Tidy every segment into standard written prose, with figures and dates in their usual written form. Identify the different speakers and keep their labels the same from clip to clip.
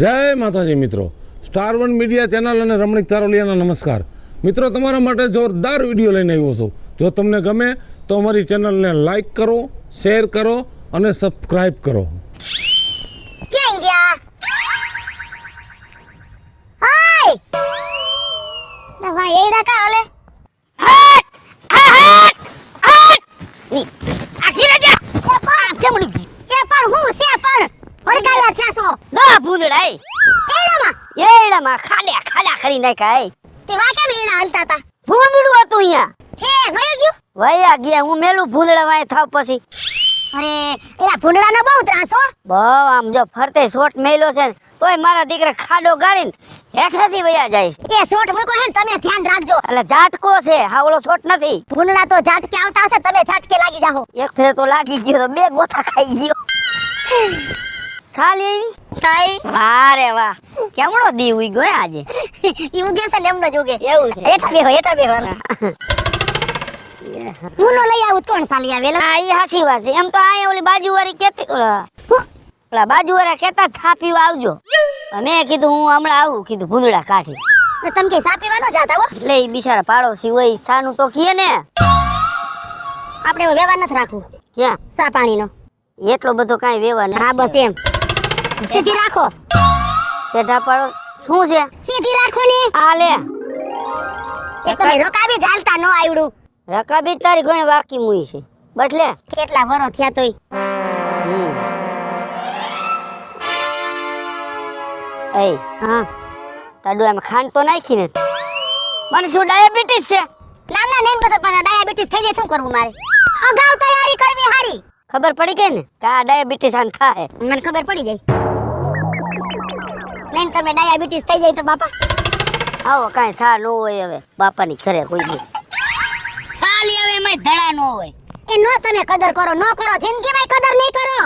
Speaker 1: જય માતાજી મિત્રો, સ્ટાર વન મીડિયા ચેનલ અને રમણીક ચારોલિયાના નમસ્કાર. મિત્રો, તમારા માટે જોરદાર વિડીયો લઈને આવ્યો છું. જો તમને ગમે તો અમારી ચેનલને લાઈક કરો, શેર કરો અને સબસ્ક્રાઈબ કરો.
Speaker 2: ક્યાં ગયા? હાય ના ભાઈ એડા કા ઓલે હટ ની આખી રાજા એ પણ કેમણી એ પણ હું છે પણ ઓરકાયા છાસો
Speaker 3: ના ભૂંદડાઈ એડામાં ખાડા કરી નાખાય.
Speaker 2: તે વાકે મેણા હાલતા તા
Speaker 3: ભૂંદડું હતું અહીંયા
Speaker 2: છે ગયો ગયો
Speaker 3: વયા ગયા. હું મેલું ભૂંદડા વાય થાવ પછી
Speaker 2: અરે એલા ભૂંડડાનો બહુ ત્રાસ હો.
Speaker 3: બહુ આમ જો ફરતે શોટ મેલ્યો છે ને તોય મારા દીકરા ખાડો ગારીને હેઠેથી વયા જાય છે.
Speaker 2: એ શોટ મૂકો હે ને તમે ધ્યાન રાખજો.
Speaker 3: એટલે ઝાટકો છે, હાવળો શોટ નથી.
Speaker 2: ભૂંડડા તો ઝાટકે આવતા હશે, તમે ઝાટકે લાગી જાહો.
Speaker 3: એક ફેરે તો લાગી ગયો તો બે ગોથા ખાઈ ગયો. સાલી આવી
Speaker 2: કઈ
Speaker 3: વારે વાહ, કેમણો દી ઉઈ ગયો આજે.
Speaker 2: ઈ ઉગે છે ને એમનો જ ઉગે.
Speaker 3: એવું છે.
Speaker 2: હેઠા બેહો હું નો લઈ આવું કોણ સાલી આવે
Speaker 3: હા ઈ હાસી વાત છે. એમ તો આ ઓલી બાજુવાળી કેતી ઓલા બાજુવાળા કેતા થા પીવા આવજો. મેં કીધું હું હમણાં આવું, કીધું ભૂંદડા કાઢી.
Speaker 2: તમે કે સા પીવાનો જાતા હો.
Speaker 3: એટલે ઈ બિચારા પાડોશી હોય સાનું તો કીએ ને.
Speaker 2: આપણે એવો વ્યવહાર નથી રાખવું
Speaker 3: ક્યાં
Speaker 2: સા પાણીનો.
Speaker 3: એટલો બધો કાંઈ વેવા ને.
Speaker 2: હા બસ એમ સીધી રાખો.
Speaker 3: સેઠા પાડો શું છે
Speaker 2: સીધી રાખો ને.
Speaker 3: આ લે
Speaker 2: એક તો રોકાવી ઝાલતા નો આવડું.
Speaker 3: રકાબી તારી ઘણી વાકી મુઈ છે બસ લે.
Speaker 2: કેટલા વરો થયા તોય.
Speaker 3: એ
Speaker 2: હા
Speaker 3: તાડુ એમ ખાંડ તો નાખી ને. મને શું ડાયાબિટીસ છે?
Speaker 2: ના ના નહીં બસ પણ ડાયાબિટીસ થઈ જાય શું કરવું મારે? અગાઉ તૈયારી કરવી હારી.
Speaker 3: ખબર પડી ગઈ ને કે આ ડાયાબિટીસ આન થાય.
Speaker 2: મને ખબર પડી જાય. નહીં તમે ડાયાબિટીસ થઈ જાય તો બાપા
Speaker 3: આવો કાંઈ સા ન હોય હવે બાપાની ઘરે કોઈ દી. સાલી હવે એમાં ધડા ન હોય.
Speaker 2: એ નો તમે કદર કરો, નો કરો જિંદગીમાં કદર નહીં કરો.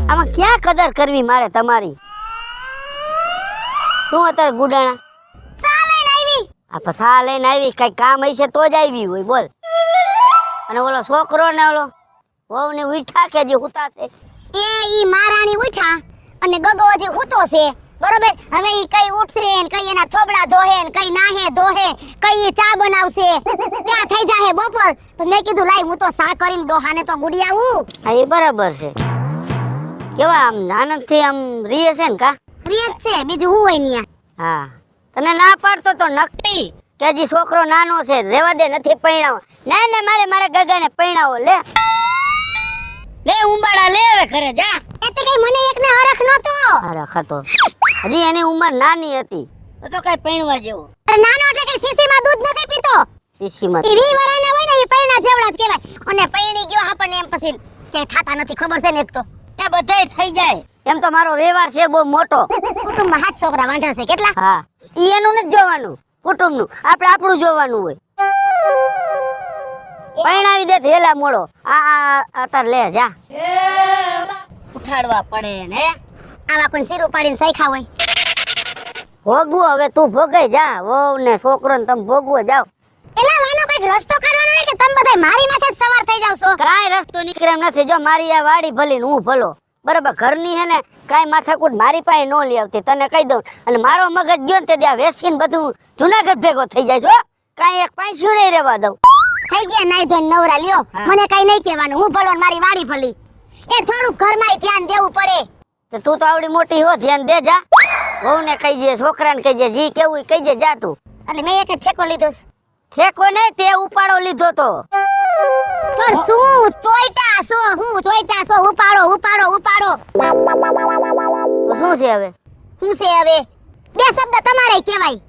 Speaker 3: આમાં ક્યાં કદર કરવી મારે તમારી? શું અત્યારે ગુડાણા
Speaker 2: સા લઈને આવી.
Speaker 3: આ પસા લઈને આવી, કઈ કામ હશે તો જ આવી હોય બોલ. અને ઓલો છોકરો ને ઓલો વહુ ને ઉઠા કે જે હુતા છે
Speaker 2: એ ઈ મારાની ઉઠા અને ગગો હજી હૂતો છે બરોબર. હવે ઈ કઈ ઉઠશે ને કઈ એના થોબડા ધોહે ને કઈ નાહે ધોહે, કઈ ઈ ચા બનાવશે, ત્યાં થઈ જાહે બપોર. તો મેં કીધું લાઈ હું તો સા કરીને ડોહાને તો ગુડી આવું.
Speaker 3: હા એ બરાબર છે. કેવા આમ આનંદ થી આમ રીએ છે ને કા?
Speaker 2: રીત છે બીજું હું હોય ન્યા.
Speaker 3: હા તને ના પાડતો તો નકટી કે હજી છોકરો નાનો છે રેવા દે, નથી પૈણાવો. ના ના મારે ગગાને પૈણાવો. લે લે ઉંબાડા લે હવે ઘરે જા.
Speaker 2: એટલે કઈ મને એકને હરખ નતો.
Speaker 3: અરે ખતો હજી એની ઉંમર નાની હતી તો કઈ પૈણવા જેવો.
Speaker 2: અરે નાનો એટલે કઈ સીસીમાં દૂધ નથી પીતો.
Speaker 3: પીસીમાં
Speaker 2: ઈ 20 વર્ષના હોય ને ઈ પૈણા જેવડા જ કહેવાય. અને પૈણી ગયો આપણને એમ પછી કે ખાતા નથી ખબર છે ને. એક તો
Speaker 3: એ બધાય થઈ જાય એમ તો મારો વ્યવહાર છે બહુ મોટો.
Speaker 2: કુટુંબમાં 7 છોકરા વાંઢા છે કેટલા.
Speaker 3: હા ઈ એનું નથી જોવાનું, કુટુંબનું. આપણે આપણું જોવાનું હોય. પૈણાવી દે હેલા મોડો. આ અતાર લે જા. ઉઠાડવા પડે ને
Speaker 2: આવા કોઈ સિરું પાડીને સૈખા હોય.
Speaker 3: ભોગવું હવે તું ભોગાઈ જા. વહુ ને છોકરો ને તમે ભોગવો જાવ.
Speaker 2: એલા વાનો કઈક રસ્તો કાઢવાનો નહીં કે તમે બધાય મારી માથે જ સવાર થઈ જાવ છો.
Speaker 3: કાંઈ રસ્તો નીકળે એમ નથી. જો મારી આ વાડી ભલી ને હું ભલો બરાબર. ઘરની હે ને કાંઈ માથાકૂટ મારી પાસે નો લઈ આવતી, તને કહી દઉં. અને મારો મગજ ગયો ને તે ત્યાં વેસીને બધું જુનાગઢ ભેગો થઈ જાય છો. કાંઈ એક પાંચું નહીં રહેવા દઉં.
Speaker 2: થઈ ગયા નાઈ ધોઈને નવરા લ્યો. મને કઈ નહીં કહેવાનું, હું ભલો ને મારી વાડી ભલી. એ થોડું ઘરમાંય ધ્યાન દેવું પડે.
Speaker 3: તો તું તો આવડી મોટી હો, ધ્યાન દે જા. વહુ ને કહી દે, છોકરાને કહી દે, જી કેવું કહી દે જા તું.
Speaker 2: એટલે મેં એક જ ઠેકો લીધો છે.
Speaker 3: ઠેકો ને તે ઉપાડો લીધો તો.
Speaker 2: પણ શું ચોઈટા છો, હું ચોઈટા છો, ઉપાડો ઉપાડો ઉપાડો.
Speaker 3: તો શું છે હવે?
Speaker 2: શું છે હવે? બે શબ્દ તમારે કહેવાય.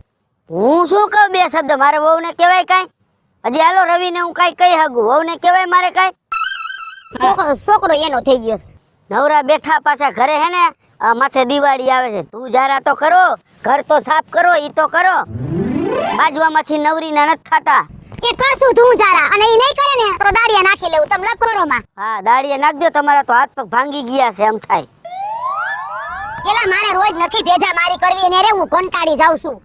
Speaker 3: હું શું કહું બે શબ્દ? મારે વહુ ને કહેવાય કાંઈ? હજી હાલો રવિ ને હું કાંઈ કહી શકું, વહુ ને કહેવાય મારે કાંઈ?
Speaker 2: છોકરો એનો થઈ ગયો છે.
Speaker 3: નવરા બેઠા પાછા ઘરે હે ને માથે દિવાળી આવે છે. તું જારા તો કરો, ઘર તો સાફ કરો, ઈ તો કરો. બાજવામાંથી નવરી ના નથી ખાતા.
Speaker 2: એ કરશું તું જારા અને ઈ નહીં કરે ને તો દાડિયા નાખી લેવું. તમે લખોરો માં.
Speaker 3: હા દાડિયા નાખજો, તમારા તો હાથ પગ ભાંગી ગયા છે એમ થાય.
Speaker 2: એલા મારે રોજ નથી ભેજા મારી કરવી ને રે હું કંટાળી જાઉં છું.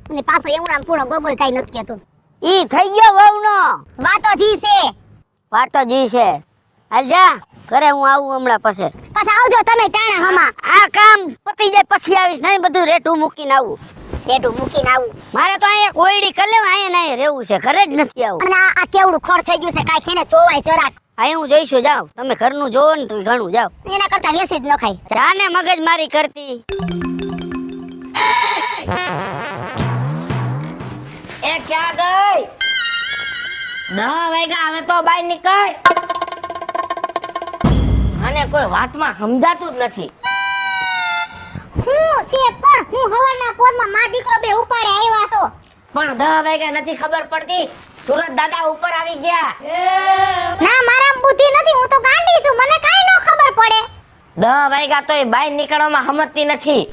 Speaker 2: અને પાછો એવું નામ પૂરો ગોગોય કઈ નથી કેતો.
Speaker 3: ઈ થઈ ગયો વહુનો.
Speaker 2: વાતો જી છે.
Speaker 3: વાતો જી છે. હાલ જા ઘરે, હું આવું હમણાં પછી.
Speaker 2: પાછા આવજો તમે ટાણા હમા.
Speaker 3: આ કામ પતી જાય પછી આવીશ નહીં બધું રેટું મૂકીને આવું
Speaker 2: બેટું મૂકીને આવું.
Speaker 3: મારે તો અહીંયા કોયડી કરી લેવા અહીંયા નહીં રહેવું છે ઘરે જ નથી આવું
Speaker 2: અને આ કેવડું ખોર થઈ ગયું છે કાંઈ ખેને ચોવાય જરાક.
Speaker 3: અહીં હું જોઈશું જાવ તમે ઘરનું જોવો ને તો ઘણું જાવ
Speaker 2: એના કરતા વેસી જ ન ખાય.
Speaker 3: જાને મગજ મારી કરતી એ ક્યાં ગઈ 10 વાગ્યા હવે તો બહાર નીકળ અને કોઈ વાતમાં સમજાતું જ નથી
Speaker 2: હું છે પણ હું હવારના પોરમાં માં દીકરો બે ઉપાડે આવ્યા છો.
Speaker 3: પણ 10 વાગ્યા નથી ખબર પડતી સુરત દાદા ઉપર આવી ગયા
Speaker 2: ના મારા બુદ્ધિ નથી હું તો ગાંડી છું મને કાઈ ન ખબર પડે.
Speaker 3: 10 વાગ્યા તોય બહાર નીકળવામાં સમજતી નથી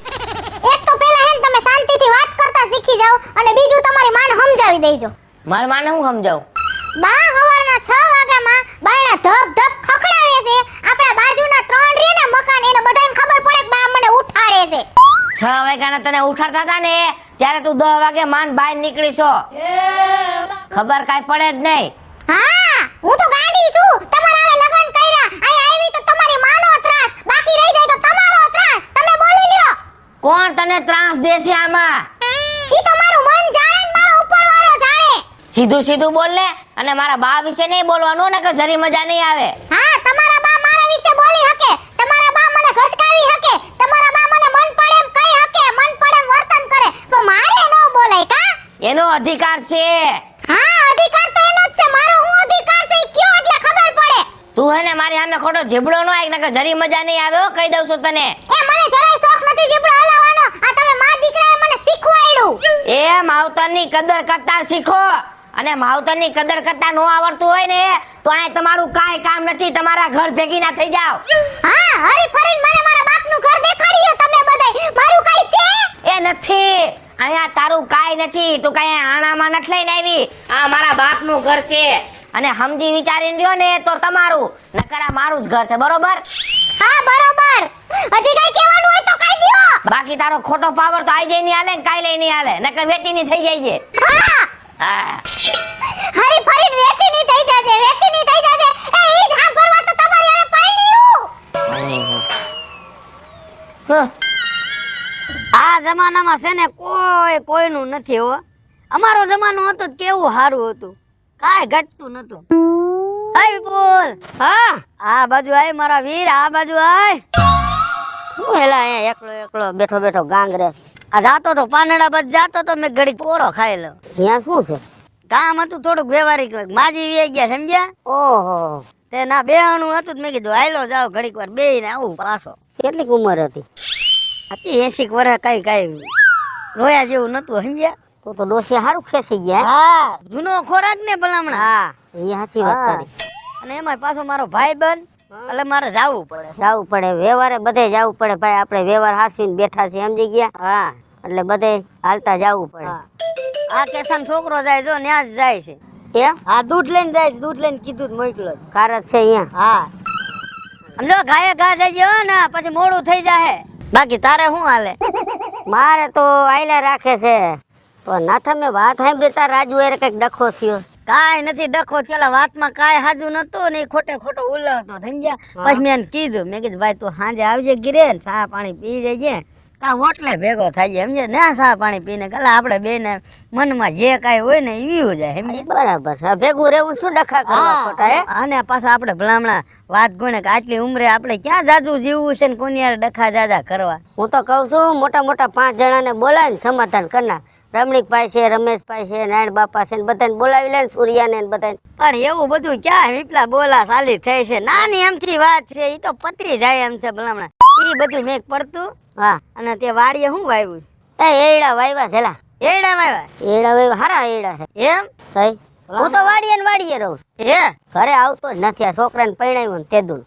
Speaker 2: એક તો પહેલા હેન તમે શાંતિથી વાત કરતા શીખી જાઓ અને બીજું તમારી માને સમજાવી દેજો.
Speaker 3: મારા માને હું સમજાવું
Speaker 2: બા હવારના 6 વાગ્યામાં બાયણા ધબ ધબ ખખડાવે છે. આપણા બાજુના 3 રે ને મકાન એને બધાને ખબર પડે કે બા મને ઉઠાડે છે.
Speaker 3: 6 વાગ્યાના તને ઉઠાડતા હતા ને ત્યારે તું 10 વાગે માન બહાર નીકળી છો ખબર કાઈ પડે જ નહીં.
Speaker 2: હા હું તો ગાંડી છું. તમારા હારે લગન કર્યા અહીં આવી તો તમારી માનો ત્રાસ બાકી રહી જાય તો તમારો ત્રાસ. તમે બોલી લ્યો.
Speaker 3: કોણ તને ત્રાસ દેશે આમાં
Speaker 2: ઈ તો મારું મન જાણે ને મારો ઉપરવાળો જાણે.
Speaker 3: સીધું સીધું બોલ ને અને મારા બા વિશે નહીં બોલવાનું ને કે જરી મજા નહીં આવે.
Speaker 2: હા તમારા બા મારા વિશે બોલી હકે. તમારા બા મને ઘચકાવી હકે. તમારા બા મને મન પડે એમ કહી હકે મન પડે એમ વર્તન કરે પણ મારે ન બોલાય કા.
Speaker 3: એનો અધિકાર છે.
Speaker 2: હા અધિકાર તો એનો જ છે. મારો હું અધિકાર છે ઈ કયો એટલે ખબર પડે.
Speaker 3: તું હે ને મારી સામે ખોટો ઝીબડો ન આય નકર જરી મજા નહીં આવે હો કહી દઉં છું તને.
Speaker 2: એ મને જરાય શોખ નથી જીબડો હલાવવાનો. આ તમે માં દીકરાએ મને શીખવાડ્યું.
Speaker 3: એ માવતરની કદર કરતા શીખો અને માવતરની કદર કરતા નો આવડતું હોય ને તો આ તમારું કાઈ કામ નથી. તમારા ઘર ભેગી ના થઈ જાવ.
Speaker 2: હા હરી ફરીને મને મારા બાપનું ઘર દેખાડ્યું તમે બધાય. મારું કાઈ છે
Speaker 3: એ નથી અહીંયા તારું કાઈ નથી. તું કાઈ આણામાં નથી લઈને આવી. આ મારા બાપનું ઘર છે અને સમજી વિચારીને રહ્યો ને તો તમારું નકર આ મારું જ ઘર છે બરોબર.
Speaker 2: હા બરોબર. હજી કઈ કહેવાનું હોય તો કહી દ્યો.
Speaker 3: બાકી તારો ખોટો પાવર તો આઈ જઈ નહીં હાલે ને કાઈ લઈ નહીં હાલે નકર વેતી ની થઈ જાય છે.
Speaker 2: હા
Speaker 3: હા
Speaker 2: હરી ફરીને વેચીની થઈ જાજે વેચીની થઈ જાજે. એ ઈ જ સાંભળવા તો તમારી હવે પરણ્યું.
Speaker 3: આ જમાનામાં છે ને કોઈ કોઈનું નથી હો. અમારો જમાનો હતો તો કેવું સારું હતું કાઈ ઘટતું નતું. હાય વિપુલ હા આ બાજુ આય મારા વીર આ બાજુ આય. હું હેલા અહીંયા એકલો એકલો બેઠો બેઠો ગાંગરે આ જાતો તો પાનડા બસ જાતો તો મેં ઘડી પોરો ખાઈ લો. ત્યાં શું છે કામ હતું થોડુંક વ્યવહારિક માજી વી ગયા સમજ્યા. ઓહો તે ના બેહણું હતું મેં કીધું હાલો જાવ ઘડીક વાર બેહીને આવું પાછો. કેટલીક ઉંમર હતી 80 વર્ષ કઈ કઈ રોયા જેવું નતું સમજ્યા. તો ડોસી હારું ખેસી ગયા. હા જૂનો ખોરાક ને ભલામણ. હા એ હાચી વાત કરી. અને એમાં પાછો મારો ભાઈ બંધ એટલે મારે જાવું પડે વ્યવહારે બધે જાવું પડે ભાઈ. આપણે વ્યવહાર હાસીને બેઠા છે સમજી ગયા. હા એટલે બધે હાલતા જાવું પડે. આ કેસાન છોકરો જાય જો ન્યા જ જાય છે એમ. હા દૂધ લઈને જાય દૂધ લઈને કીધું જ મોકલો કારજ છે અહીંયા. હા સમજો ગાયે ઘા જજો ને પછી મોડું થઈ જાય. બાકી તારે શું હાલે મારે તો આયલા રાખે છે પણ નાથા મેં વાત સાંભળી તાર રાજુ એ કઈક ડખો થયો. કાઈ નથી ડખો ચલા વાતમાં કાઈ હાજુ નતો ને ખોટે ખોટો ઉલ્લાવતો સમજ્યા. પછી મેં એને કીધું મેં કીધું ભાઈ તું સાંજે આવજે ઘરે ને ચા પાણી પી જજે કા હોટલે ભેગો થાય સમજે ને ચા પાણી પીને કલા આપણે બે ને મનમાં જે કાઈ હોય ને ઈવ્યું જાય સમજે. બરાબર છે ભેગું રહેવું શું ડખા કરવા ખોટા હે. અને પાછા આપણે ભલામણા વાત ગણે કે આટલી ઉંમરે આપણે ક્યાં જાજુ જીવવું છે ને કોની યાર ડખા જાજા કરવા. હું તો કહું છું મોટા મોટા 5 જણાને બોલાવીને સમાધાન કરના. રમણીકભાઈ છે રમેશભાઈ છે નારાયણ બાપા છે બધાને બોલાવી લે સૂર્યાને બધાને. પણ એવું બધું ક્યાં વિપલા બોલા સાલી થઈ છે. નાની એમથી વાત છે એ તો પતરી જાય એમ છે ભલામણા. એ બધું મેં પડતું. હા અને તે વાડીએ શું વાવ્યું એ એડા વાવ્યા છેલા. એડા વાવ્યા હારા એડા છે એમ સહી. હું તો વાડીએ ને વાડીએ રહું છું. હે ઘરે આવતો જ નથી. આ છોકરાને પરણાવ્યું ને તેદું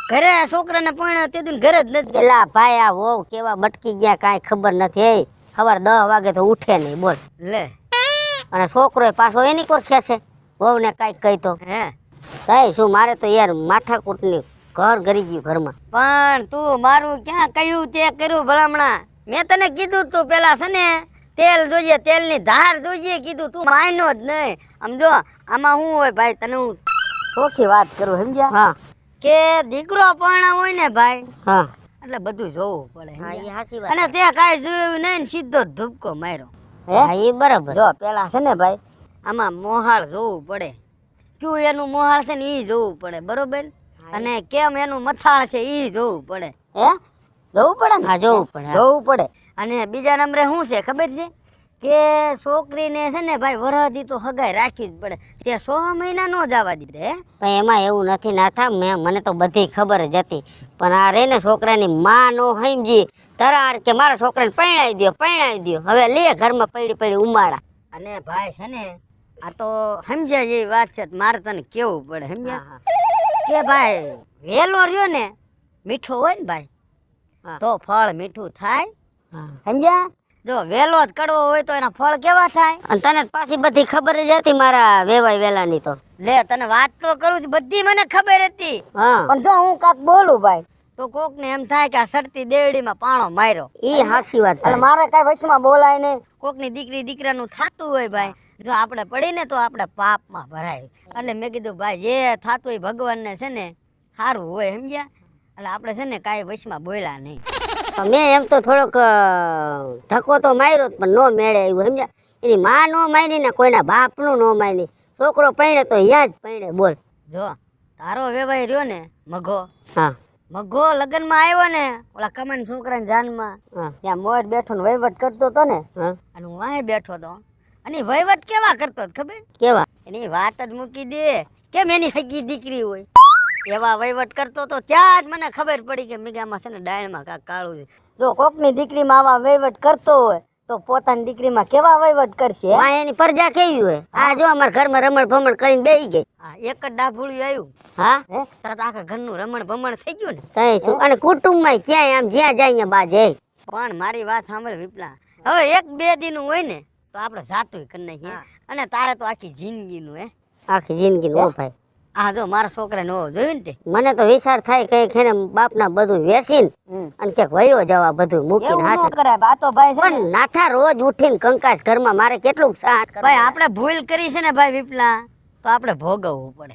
Speaker 3: ઘરે છોકરાને પરણાવ્યું તેદું ઘરે જ નથી. એલા ભાઈ આ વહુ કેવા બટકી ગયા કાંઈ ખબર નથી. સવાર 10 વાગે તો ઉઠે નહીં બોલ લે. અને છોકરો પાછો એની કોર ખેસે વહુ ને કઈક કહી તો હે કઈ શું મારે તો યાર માથાકૂટ ની ઘર ગરી ગયું ઘરમાં. પણ તું મારું ક્યાં કહ્યું તે કર્યું ભલામણા. મેં તને કીધું તું પેલા છે ને તેલ જોઈએ તેલ ની ધાર જોઈએ કીધું તું માયનો જ નહીં. આમ જો આમાં શું હોય ભાઈ તને હું ચોખ્ખી વાત કરું સમજ્યા. હા
Speaker 4: કે દીકરો પરણા હોય ને ભાઈ
Speaker 3: હા
Speaker 4: એટલે બધું જોવું પડે
Speaker 3: હા
Speaker 4: સમજ્યા?
Speaker 3: એ હાચી વાત
Speaker 4: અને તે કાંઈ જોયું નહીં ને સીધો જ ધુબકો માર્યો
Speaker 3: હા એ બરાબર
Speaker 4: જો પેલા છે ને ભાઈ આમાં મોહાળ જોવું પડે કયું એનું મોહાળ છે ને ઈ જોવું પડે બરોબર અને કેમ એનું મથાળ છે ઈ જોવું પડે હે જોવું પડે ને
Speaker 3: હા જોવું પડે હા.
Speaker 4: જોવું પડે અને બીજા નંબરે શું છે ખબર છે કે છોકરીને છે ને ભાઈ વરહદી તો હગાઈ રાખવી જ પડે તે 6 મહિના નો જવા દીધે હે
Speaker 3: પણ એમાં એવું નથી નાથા મને તો બધી ખબર જ હતી પણ આ રે ને છોકરાની માં નો સમજી તરાર કે મારા છોકરાને પરણાવી દ્યો હવે લે ઘરમાં પડી ઉમાડા
Speaker 4: અને ભાઈ છે ને આ તો સમજ્યા જેવી વાત છે મારે તને કેવું પડે સમજ્યા કે ભાઈ વેલો રહ્યો ને મીઠો હોય ને ભાઈ
Speaker 3: હા.
Speaker 4: તો ફળ મીઠું થાય
Speaker 3: હા.
Speaker 4: સમજ્યા જો વેલો જ કડવો હોય તો એના ફળ કેવા થાય
Speaker 3: અને તને પાછી બધી ખબર જ હતી મારા વેવાય વેલાની તો
Speaker 4: લે તને વાત તો કરું છું બધી મને ખબર હતી
Speaker 3: હા
Speaker 4: પણ જો હું કાક બોલું ભાઈ તો કોક ને એમ થાય કે આ સડતી દેવડીમાં પાણો માર્યો
Speaker 3: ઈ હાચી વાત
Speaker 4: એટલે
Speaker 3: થાય.
Speaker 4: મારે કઈ વચમાં બોલાય નહીં કોકની દીકરી દીકરાનું થાતું હોય ભાઈ જો આપણે પડીને તો આપણે પાપમાં ભરાય એટલે મેં કીધું ભાઈ જે થાતું હોય ભગવાનને છે ને સારું હોય સમજ્યા એટલે આપણે છે ને કાંઈ વચમાં બોલ્યા નહીં
Speaker 3: પણ મેં એમ તો થોડોક ધક્કો તો માર્યો જ, પણ નો મેળે આવ્યું સમજ્યા એની માં નો મારી ને કોઈના બાપનું નો મારી છોકરો પૈણે તો યાં જ પૈણે બોલ
Speaker 4: જો તારો વેવાય રહ્યો ને મઘો
Speaker 3: હા
Speaker 4: મઘો લગ્નમાં આવ્યો ને ઓલા કમાન છોકરાની જાનમાં
Speaker 3: હા
Speaker 4: ત્યાં મોર બેઠો ને વહીવટ કરતો હતો ને
Speaker 3: હા
Speaker 4: અને હું અહીં બેઠો હતો અને ઈ વહીવટ કેવા કરતો હતો ખબર
Speaker 3: કેવા
Speaker 4: એની વાત જ મૂકી દે કેમ એની હગી દીકરી હોય એવા વહીવટ કરતો તો ત્યાં જ મને ખબર પડી કે મીગામાં છે ને ડાયણમાં કાંક કાળું છે જો કોકની દીકરીમાં આવા વહીવટ કરતો હોય તો પોતાની દીકરીમાં કેવા વહીવટ કરશે
Speaker 3: માં એની પ્રજા કેવી હોય આ જો અમારા ઘરમાં રમણ ભમણ કરીને બેહી ગઈ
Speaker 4: હા એક જ ડાભુળિયું આવ્યું
Speaker 3: હા
Speaker 4: હે તરત આખા ઘરનું રમણ ભમણ થઈ ગયું ને
Speaker 3: તઈ શું અને કુટુંબમાં ક્યાંય આમ જ્યાં જાય ત્યાં બા જાય
Speaker 4: પણ મારી વાત સાંભળ વિપલા હવે 1-2 દિનનું હોય ને તો આપણે જાતું કરી નાખીએ અને તારે તો આખી જિંદગીનું હે
Speaker 3: આખી જિંદગી નો ભાઈ
Speaker 4: આ જો મારા છોકરાને હોવો જોયું ને તે
Speaker 3: મને તો વિચાર થાય કઈ ખેને બાપના બધું વેચીને અને ક્યાંક વયો જવા બધું મૂકીને
Speaker 4: એવું
Speaker 3: હાથે
Speaker 4: ન કરાય આ તો ભાઈ છે ને
Speaker 3: પણ નાથા રોજ ઉઠીને કંકાસ ઘરમાં મારે કેટલું સાથ
Speaker 4: ભાઈ આપણે ભૂલ કરી છે ને ભાઈ વિપલા તો આપણે ભોગવવું પડે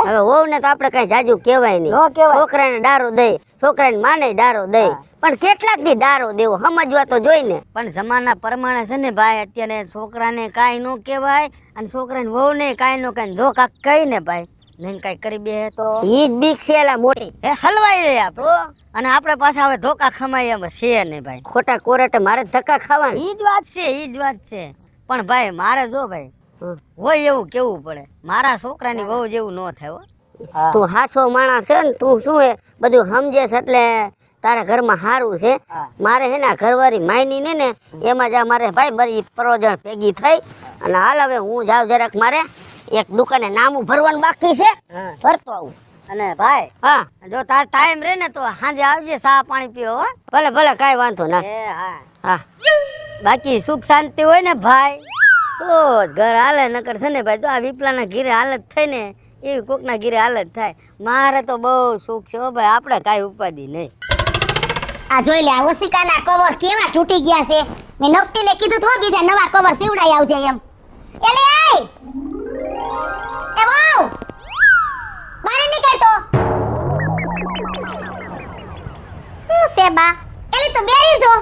Speaker 3: હવે વહુ ને તો આપણે કઈ જાજુ કહેવાય નહીં
Speaker 4: ન કહેવાય.
Speaker 3: છોકરાને ડારો દે છોકરાને માને ડારો દે પણ કેટલાક દી ડારો દેવો સમજવા તો જોઈ ને
Speaker 4: પણ જમાના પ્રમાણે છે ને ભાઈ અત્યારે છોકરાને કાંઈ ન કહેવાય અને છોકરાને વહુ ને કાંઈ નો કાંઈ ધોકા કહી ને ભાઈ નહીં કાંઈ કરી બે તો
Speaker 3: ઈ જ બીક છે એલા મોટી
Speaker 4: હે હલવાઈ રે આપ અને આપણે પાછા હવે ધોકા ખમાય એમ છે ને ભાઈ
Speaker 3: ખોટા કોરટે મારે જ ધક્કા ખાવાના
Speaker 4: ઈ જ વાત છે ઈ જ વાત છે પણ ભાઈ મારે જો ભાઈ
Speaker 3: હમ.
Speaker 4: હોય એવું કેવું પડે મારા છોકરાની વહુ જેવું ન થાય હો
Speaker 3: તું હાસો માણસ છે ને તું શું હે બધું સમજે છે એટલે તારા ઘરમાં સારું છે મારે હે ને આ ઘરવાળી માયની ને એમાં જ આ મારે ભાઈ બરી પરોજણ ભેગી થઈ અને હાલ હવે હું જાઉં જરાક મારે એક દુકાને નામું ભરવાનું બાકી છે ભરતો આવું
Speaker 4: અને ભાઈ
Speaker 3: હા
Speaker 4: જો તાર ટાઈમ રહે ને તો સાંજે આવજે ચા પાણી પીવો હો
Speaker 3: ભલે ભલે કાંઈ વાંધો ના
Speaker 4: એ હા
Speaker 3: હા
Speaker 4: બાકી સુખ શાંતિ હોય ને ભાઈ તો જ ઘર હાલે નકર છે ને ભાઈ તો આ વિપલાના ઘીરે હાલત થઈ ને એવી કોકના ઘીરે હાલત થાય મારે તો બહુ સુખ છે હો ભાઈ આપણે કાંઈ ઉપાધિ નહીં
Speaker 2: આ જોઈ લે આ ઓશિકાના કવર કેવા તૂટી ગયા છે મેં નકટીને કીધું તો બીજા નવા કવર સીવડાઈ આવજે એમ એલે આય એ વાવ બારે નીકળ તો હું છે બા એલી તો બેરી જો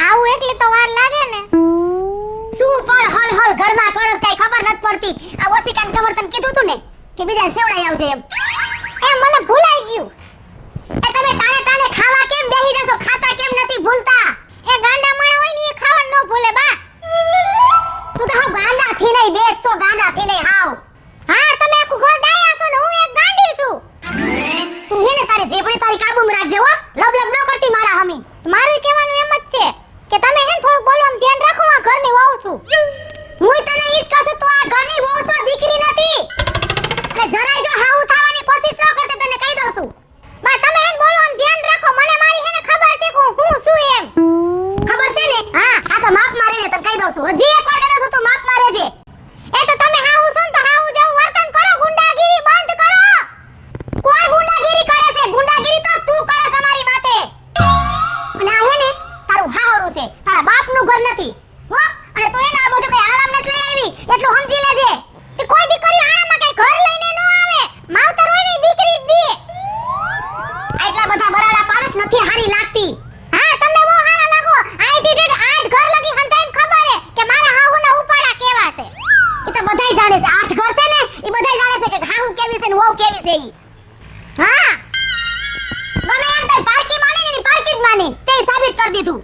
Speaker 2: આવું એટલી તો વાર લાગે ને શું પણ હલ હલ ઘરમાં કરસ કઈ ખબર નથી પડતી આ ઓશિકાના કવર તને કીધું તું ને કે બીજા સીવડાઈ આવજે એમ મને ભૂલાઈ ગયું એ તમે ટાણે ટાણે ખાવા કેમ બેહી જશો ખાતા કેમ નથી ભૂલતા એ ગાંડા માણા હોય ને એ ખાવાનું ન ભૂલે બા તું તો હાવ ગાંડા થી નહીં બેસો ગાંડા થી નહીં હાવ હા તમે આખું ઘર ડાયા છો ને હું એક ગાંડી છું તું હે ને તારી જીભડી તારી કાબૂમાં રાખજે હો લબ લબ ન કરતી મારા હમી મારું કહેવાનું એમ જ છે કે તમે હે થોડું બોલવાનું ધ્યાન રાખો આ ઘરની વહુ છું હું તને ઈ જ કહું છું તું આ ઘરની વહુ છો દીકરી નથી અને જરાય જો હાઉ થવાની કોશિશ ન કરતી તને કહી દઉં છું બા તમે હે બોલવાનું ધ્યાન રાખો મને મારી હે ને ખબર છે કે હું શું એમ ખબર છે ને હા આ તો માપ મારે તને કહી દઉં છું હજી એક વાર કહી દઉં છું તું માપ મારે છે એ તો તમે હાઉ છો ને તો હાઉ છે ઈ. હા ગમે એમ તે પારકી માને ને પારકી જ માને તે સાબિત કરી દીધું.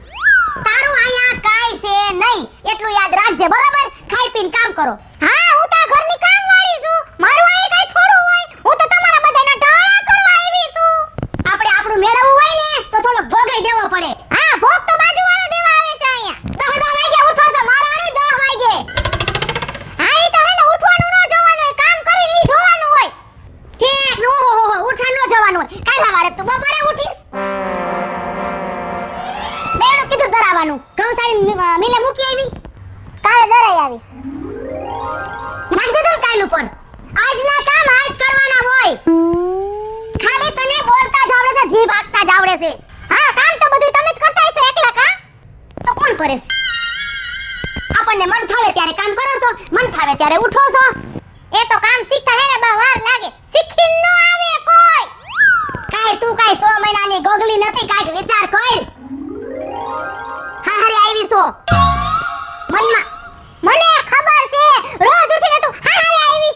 Speaker 2: તારું અહીંયા કાઈ છે નહીં એટલું યાદ રાખજે બરોબર. ખાઈ પીને કામ કરો. હા હું તો આ ઘરની કામવાળી છું. મારું અહીં કાઈ થોડું હોય. હું તો તમારા બધાના ઢાળા કરવા આવી છું. આપણે આપણું મેળવવું હોય ને તો થોડો ભોગાઈ દેવો પડે. હા ભોગ તો બાજુવાળો દેવા આવે છે અહીંયા. 10 વાગે ઉઠો છો મારાણી 10 વાગે. હા ઈ તો હે ને ઉઠવાનું ન જોવાનું હોય કામ કરીને ઈ જોવાનું હોય. ઠીક નો હો ઉઠા ન જવાનું હોય. કાલ સવારે તું બપોરે ઉઠીશ. બેનું કીધું ધરાવવાનું. ઘઉં સારી મિલે મૂકી આવી. કાલે ધરાઈ આવીશ. નાખ દીધું કાલ ઉપર. આજના કામ આજ કરવાના હોય. ખાલી તને બોલતા જ આવડે છે જીભ હાંકતા જ આવડે છે. હા કામ તો બધું તમે જ કરતા હશો એકલા કા? તો કોણ કરે છે? આપણને મન ફાવે ત્યારે કામ કરો છો, મન ફાવે ત્યારે ઉઠો છો. એ તો કામ શીખતા હે ને બહુ વાર લાગે. શીખી ન આવે કોઈ. કાઈ તું કાઈ 100 મહિનાની ગોગલી નથી. કાઈ વિચાર કર. હા હરે આવી છો. મનમાં મને ખબર છે રોજ ઉઠીને તું હા હરે આવી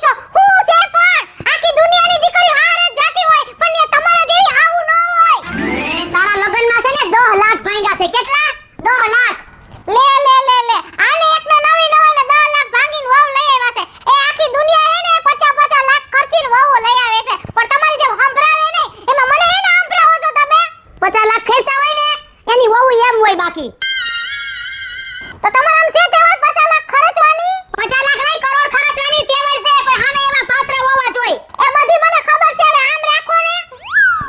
Speaker 2: છો હું છે પણ આખી દુનિયાની દીકરી હાર જ જાતી હોય પણ એ તમારા જેવી આવું ન હોય. તારા લગનમાં છે ને 10 લાખ ભાંગ્યા છે. કેટલા? 10 લાખ. લે આને એકને નવી નવાઈને 10 લાખ ભાંગીને વહુ લઈ આવ્યા છે. એ આખી દુનિયા હે ને 50 લાખ ખર્ચીને વહુ લઈ આવે છે પણ તમારી જેમ સંભળાવે નહીં. એમાં મને એને સંભળાવો છો તમે. 50 લાખ ખર્ચા હોય ને એની વહુ એમ હોય બાકી. તો તમારા આમ છે તેવડ 50 લાખ ખર્ચવાની? 50 લાખ નહીં કરોડ ખર્ચવાની તેવડ છે પણ સામે એવા પાત્ર હોવા જોઈએ. એ બધી મને ખબર છે હવે આમ રાખો ને.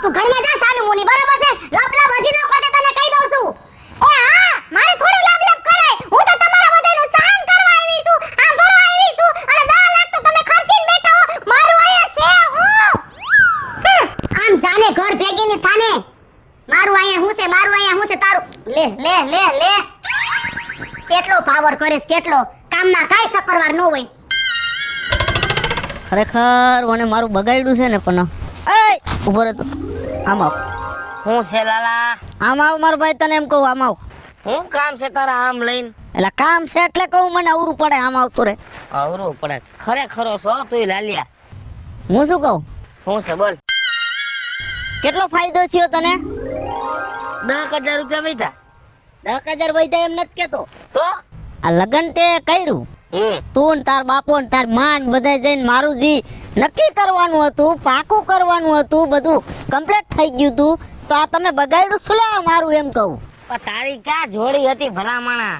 Speaker 2: તું ઘરમાં જા સાનું મુની બરાબર છે. લપ હજી ન કરતે તને કહી દઉં છું. એ હા મારે થોડું લપ કરાય. હું તો તમારા બધાનું સહન કરવા આવી છું. આમ ભરવા આવી છું અને 10 લાખ તો તમે ખર્ચીને બેઠો હો. મારું અહીંયા છે હું. આમ જાને ઘર ભેગી ની થાને. મારું અહીંયા હું છે તારું. લે કેટલો પાવર કરેસ કેટલો. કામમાં કાઈ સકરવાર ન હોય.
Speaker 4: ખરેખર મને મારું બગાડ્યું છે ને પણ એય ઉભો રહે તું. આમ આવ.
Speaker 3: હું છે લાલા?
Speaker 4: આમ આવ મારો ભાઈ તને એમ કહું આમ આવ.
Speaker 3: હું કામ છે તારા આમ લઈને?
Speaker 4: એટલે કામ છે એટલે કહું મને અવરું પડે આમ આવતું રે.
Speaker 3: અવરું પડે ખરેખરો છો તુંય લાલિયા.
Speaker 4: હું શું કહું?
Speaker 3: હું છે બોલ.
Speaker 4: કેટલો ફાયદો થયો તને?
Speaker 3: 10,000 રૂપિયા વૈધા.
Speaker 4: 10,000 વૈધા એમ નથી કેતો.
Speaker 3: તો
Speaker 4: આ લગન તે કર્યું તું ને તાર બાપો ને તાર માં ને બધા જઈને મારું જી નક્કી કરવાનું હતું પાકું કરવાનું હતું બધું કમ્પ્લીટ થઈ ગયું તું તો આ તમે બગાડ્યું શું લે મારું એમ કહું.
Speaker 3: પણ તારી ક્યાં જોડી હતી ભલામણા?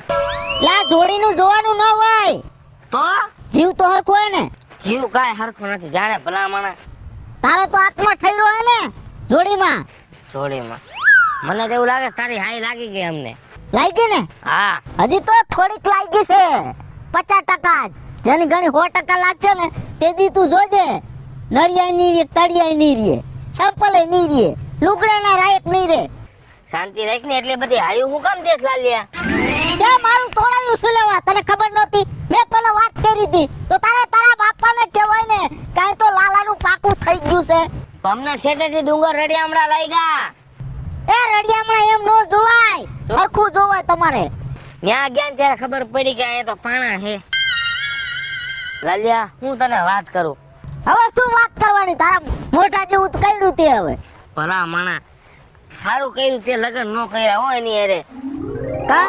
Speaker 4: લા જોડીનું જોવાનું ન હોય
Speaker 3: તો
Speaker 4: જીવ તો હરખો હોય ને.
Speaker 3: જીવ કાંઈ હરખો નથી જાણે ભલામણા.
Speaker 4: તારો તો આત્મા ઠર્યો હોય ને જોડીમાં.
Speaker 3: જોડીમાં મને તો એવું લાગે છે તારી હાઈ લાગી ગઈ અમને.
Speaker 4: લાગી ને?
Speaker 3: હા
Speaker 4: હજી તો થોડીક લાગી છે 50% જ. જેની ઘણી 100% લાગશે ને તેથી તું જોજે નરિયાય નહીં રે તળિયાય નહીં રે ચપ્પલે નહીં રે લુગડાના રાયક નહીં રે.
Speaker 3: શાંતિ રાખ ને એટલે બધી હાયું હું કામ દેખ લાલિયા?
Speaker 4: તે મારું તોડાયું શું લેવા તને ખબર નહોતી? મેં તને વાત કરી હતી તો તારા બાપાને કહેવાય ને કાંઈ તો લાલાનું પાકું થઈ ગયું છે.
Speaker 3: અમને શેટેથી ડુંગર રડિયામડા લઈ ગયા.
Speaker 4: એ રડિયામણા એમ નો જોવાય હરખું જોવાય તમારે.
Speaker 3: ત્યાં ગયા ને ત્યારે ખબર પડી કે અહીંયા તો પાણા છે. લાલિયા હું તને વાત કરું.
Speaker 4: હવે શું વાત કરવાની તારા મોઢા જેવું તો કર્યું તે હવે.
Speaker 3: ભલા માણા સારું કર્યું તે લગન નો કર્યા હોય ની અરે
Speaker 4: કા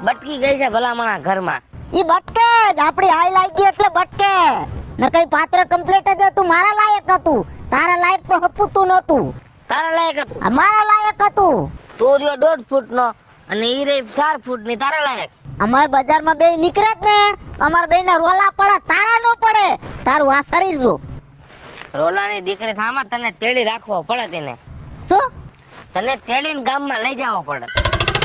Speaker 3: બટકી ગઈ છે ભલા માણા ઘરમાં.
Speaker 4: ઈ બટકે જ આપણી હાઈ લાગી એટલે બટકે ન કઈ પાત્ર કમ્પ્લીટ જ હતું મારા લાયક હતું. તારા લાયક તો હપુતું નહોતું.
Speaker 3: તારા લાયક હતું?
Speaker 4: આ મારા લાયક હતું.
Speaker 3: તું રહ્યો 1.5 ફૂટ નો અને ઈ રહી 4 ફૂટ ની. તારા લાયક?
Speaker 4: અમારે બજારમાં બે નીકળે જ ને અમારા બે ના રોલા પડે તારા નો પડે. તારું આ શરીર જો
Speaker 3: રોલાની દીકરી થામા તને તેડી રાખવો પડે. તેને
Speaker 4: શું
Speaker 3: તને તેડીને ગામમાં લઈ જવો પડે.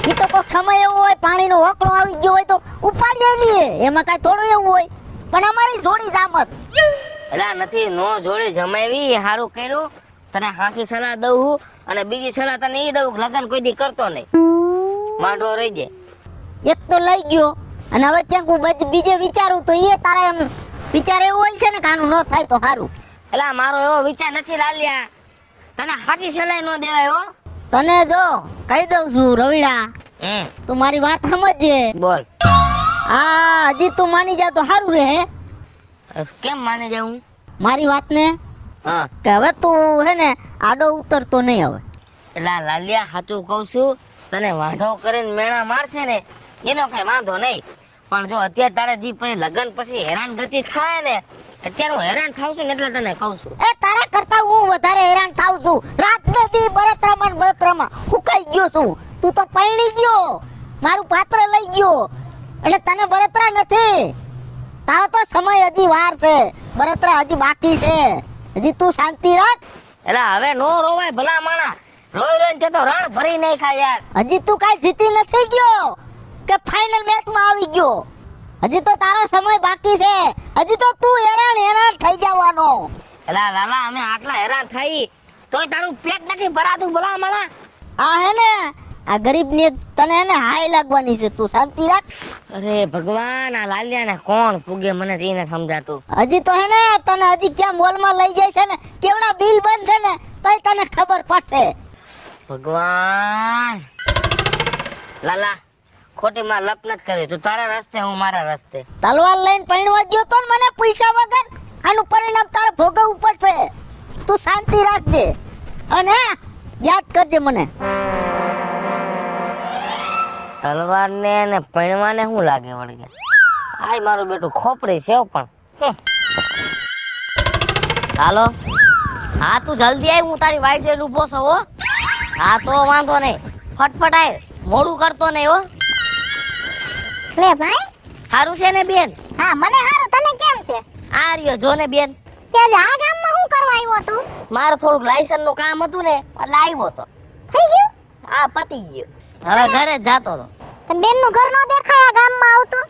Speaker 4: ઈ તો કોઈક સમય એવો હોય પાણીનો વકળો આવી ગયો હોય તો ઉપાડી લઈએ એમાં કાંઈ થોડું એવું હોય પણ અમારી જોડી જામત.
Speaker 3: એલા નથી નો જોડી જમાવી સારું કર્યું. તને હાસી સલાહ દઉં અને બીજી સલાહ તને ઈ દઉં લગન કોઈ દી કરતો નહીં. માંડો રહી જાય.
Speaker 4: એક તો લઈ ગયો અને હવે ક્યાંક હું બીજે વિચારું તો એ તારા એમ વિચાર એવો હોય છે ને કે આનું ન થાય તો સારું.
Speaker 3: એલા મારો એવો વિચાર નથી લાલિયા. તને હાચી સલાહ નો દેવાય હો.
Speaker 4: તને જો કહી દઉં છું રવિડા તું મારી વાત સમજજે.
Speaker 3: બોલ.
Speaker 4: હા હજી તું માની જા તો સારું રહે.
Speaker 3: કેમ માની જાઉં?
Speaker 4: મારી વાતને
Speaker 3: હા
Speaker 4: કે હવે તું હે ને આડો ઉતરતો નહીં હવે.
Speaker 3: એટલે લાલિયા સાચું કહું છું, તને વાંઢો કરીને મેણા મારશે ને એનો કઈ વાંધો નહીં, પણ જો અત્યારે તારે જી પછી લગ્ન પછી હેરાનગતિ થાય ને, અત્યારે હું હેરાન થાઉં છું ને એટલે તને કહું છું.
Speaker 4: એ તારા કરતા હું વધારે હેરાન થાઉં છું. રાત ને દી બળતરામાં હુકાઈ ગયો છું. તું તો પરણી ગયો, મારું પાત્ર લઈ ગયો, એટલે તને બળતરા નથી. તારો તો સમય હજી વાર છે, બળતરા હજી બાકી છે. હજી તું શાંતિ રાખ.
Speaker 3: એટલે હવે નો રોવાય ભલા માણા, રોઈ રોઈને તે તો રણ ભરી નાખ્યા યાર.
Speaker 4: હજી તું કાઈ જીતી નથી ગયો કે ફાઇનલ મેચમાં આવી ગયો. હજી તો તારો સમય બાકી છે. હજી તો તું હેરાન થઈ જવાનો.
Speaker 3: એટલે લાલા અમે આટલા હેરાન થઈ તોય તારું પેટ નથી ભરાતું ભલા માણા.
Speaker 4: આ હે ને આ ગરીબની તને હે ને હાય લાગવાની છે. તું શાંતિ રાખ.
Speaker 3: અરે ભગવાન, આ લાલિયાને કોણ પૂગે મને તે નથી સમજાતું.
Speaker 4: હજી તો હે ને તને હજી ક્યાં મોલમાં લઈ જાય છે ને, કેવડા બિલ બનશે ને તોય તને ખબર પડશે.
Speaker 3: ભગવાન લાલા, ખોટી માં લપ નથી કરવી. તું તારા રસ્તે, હું મારા રસ્તે.
Speaker 4: તલવાર લઈને પરણવા ગયો તો ને મને પૈસા વગર, આનું પરિણામ તારે ભોગવવું પડશે. તું શાંતિ રાખજે અને યાદ કરજે મને.
Speaker 3: તલવાર ને ને પૈણવા ને શું લાગે વળગે? આય મારું બેટું ખોપરી છે હો પણ. હાલો, હા તું જલ્દી આય, હું તારી વાઈફ જોઈને ઊભો છું હો. હા તો વાંધો નહીં, ફટફટ આય, મોડું કરતો નહીં હો.
Speaker 2: લે ભાઈ.
Speaker 3: સારું છે ને બેન?
Speaker 2: હા મને હારું, તને કેમ છે?
Speaker 3: આ રહ્યો જો ને બેન.
Speaker 2: ત્યારે આ ગામમાં શું કરવા આવ્યો તું?
Speaker 3: મારે થોડુંક લાયસન્સ નું કામ હતું ને એટલે આવ્યો તો.
Speaker 2: થઈ ગયું?
Speaker 3: હા પતી ગયું, હવે ઘરે જ જાતો હતો.
Speaker 2: તને બેન નું ઘર નો દેખાય આ ગામમાં આવતું?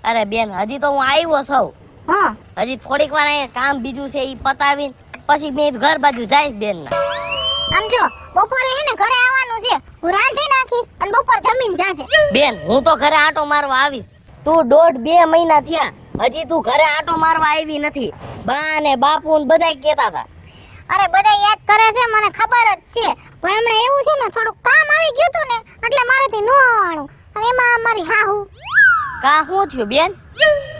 Speaker 3: અરે બેન, હજી તો હું આવ્યો છું.
Speaker 2: હા
Speaker 3: હજી થોડીક વાર અહીંયા કામ બીજું છે, ઈ પતાવીને પછી મેં ઘર બાજુ જઈશ બેન ના.
Speaker 2: આમ જો બપોરે હે ને ઘરે આવવાનું છે, હું રાંધી નાખીશ અને બપોર જમીન જાજે.
Speaker 3: બેન હું તો ઘરે આંટો મારવા આવીશ. તું 1.5-2 મહિના થયા હજી તું ઘરે આંટો મારવા આવી નથી. બા ને બાપુ ને બધા કહેતા હતા.
Speaker 2: અરે બધા યાદ કરે છે, મને ખબર જ છે, પણ હમણાં એવું છે ને થોડુંક કામ આવી ગયું હતું ને એટલે મારાથી ન આવવાનું. અને એમાં મારી હાહુ,
Speaker 3: કા શું થયું બેન?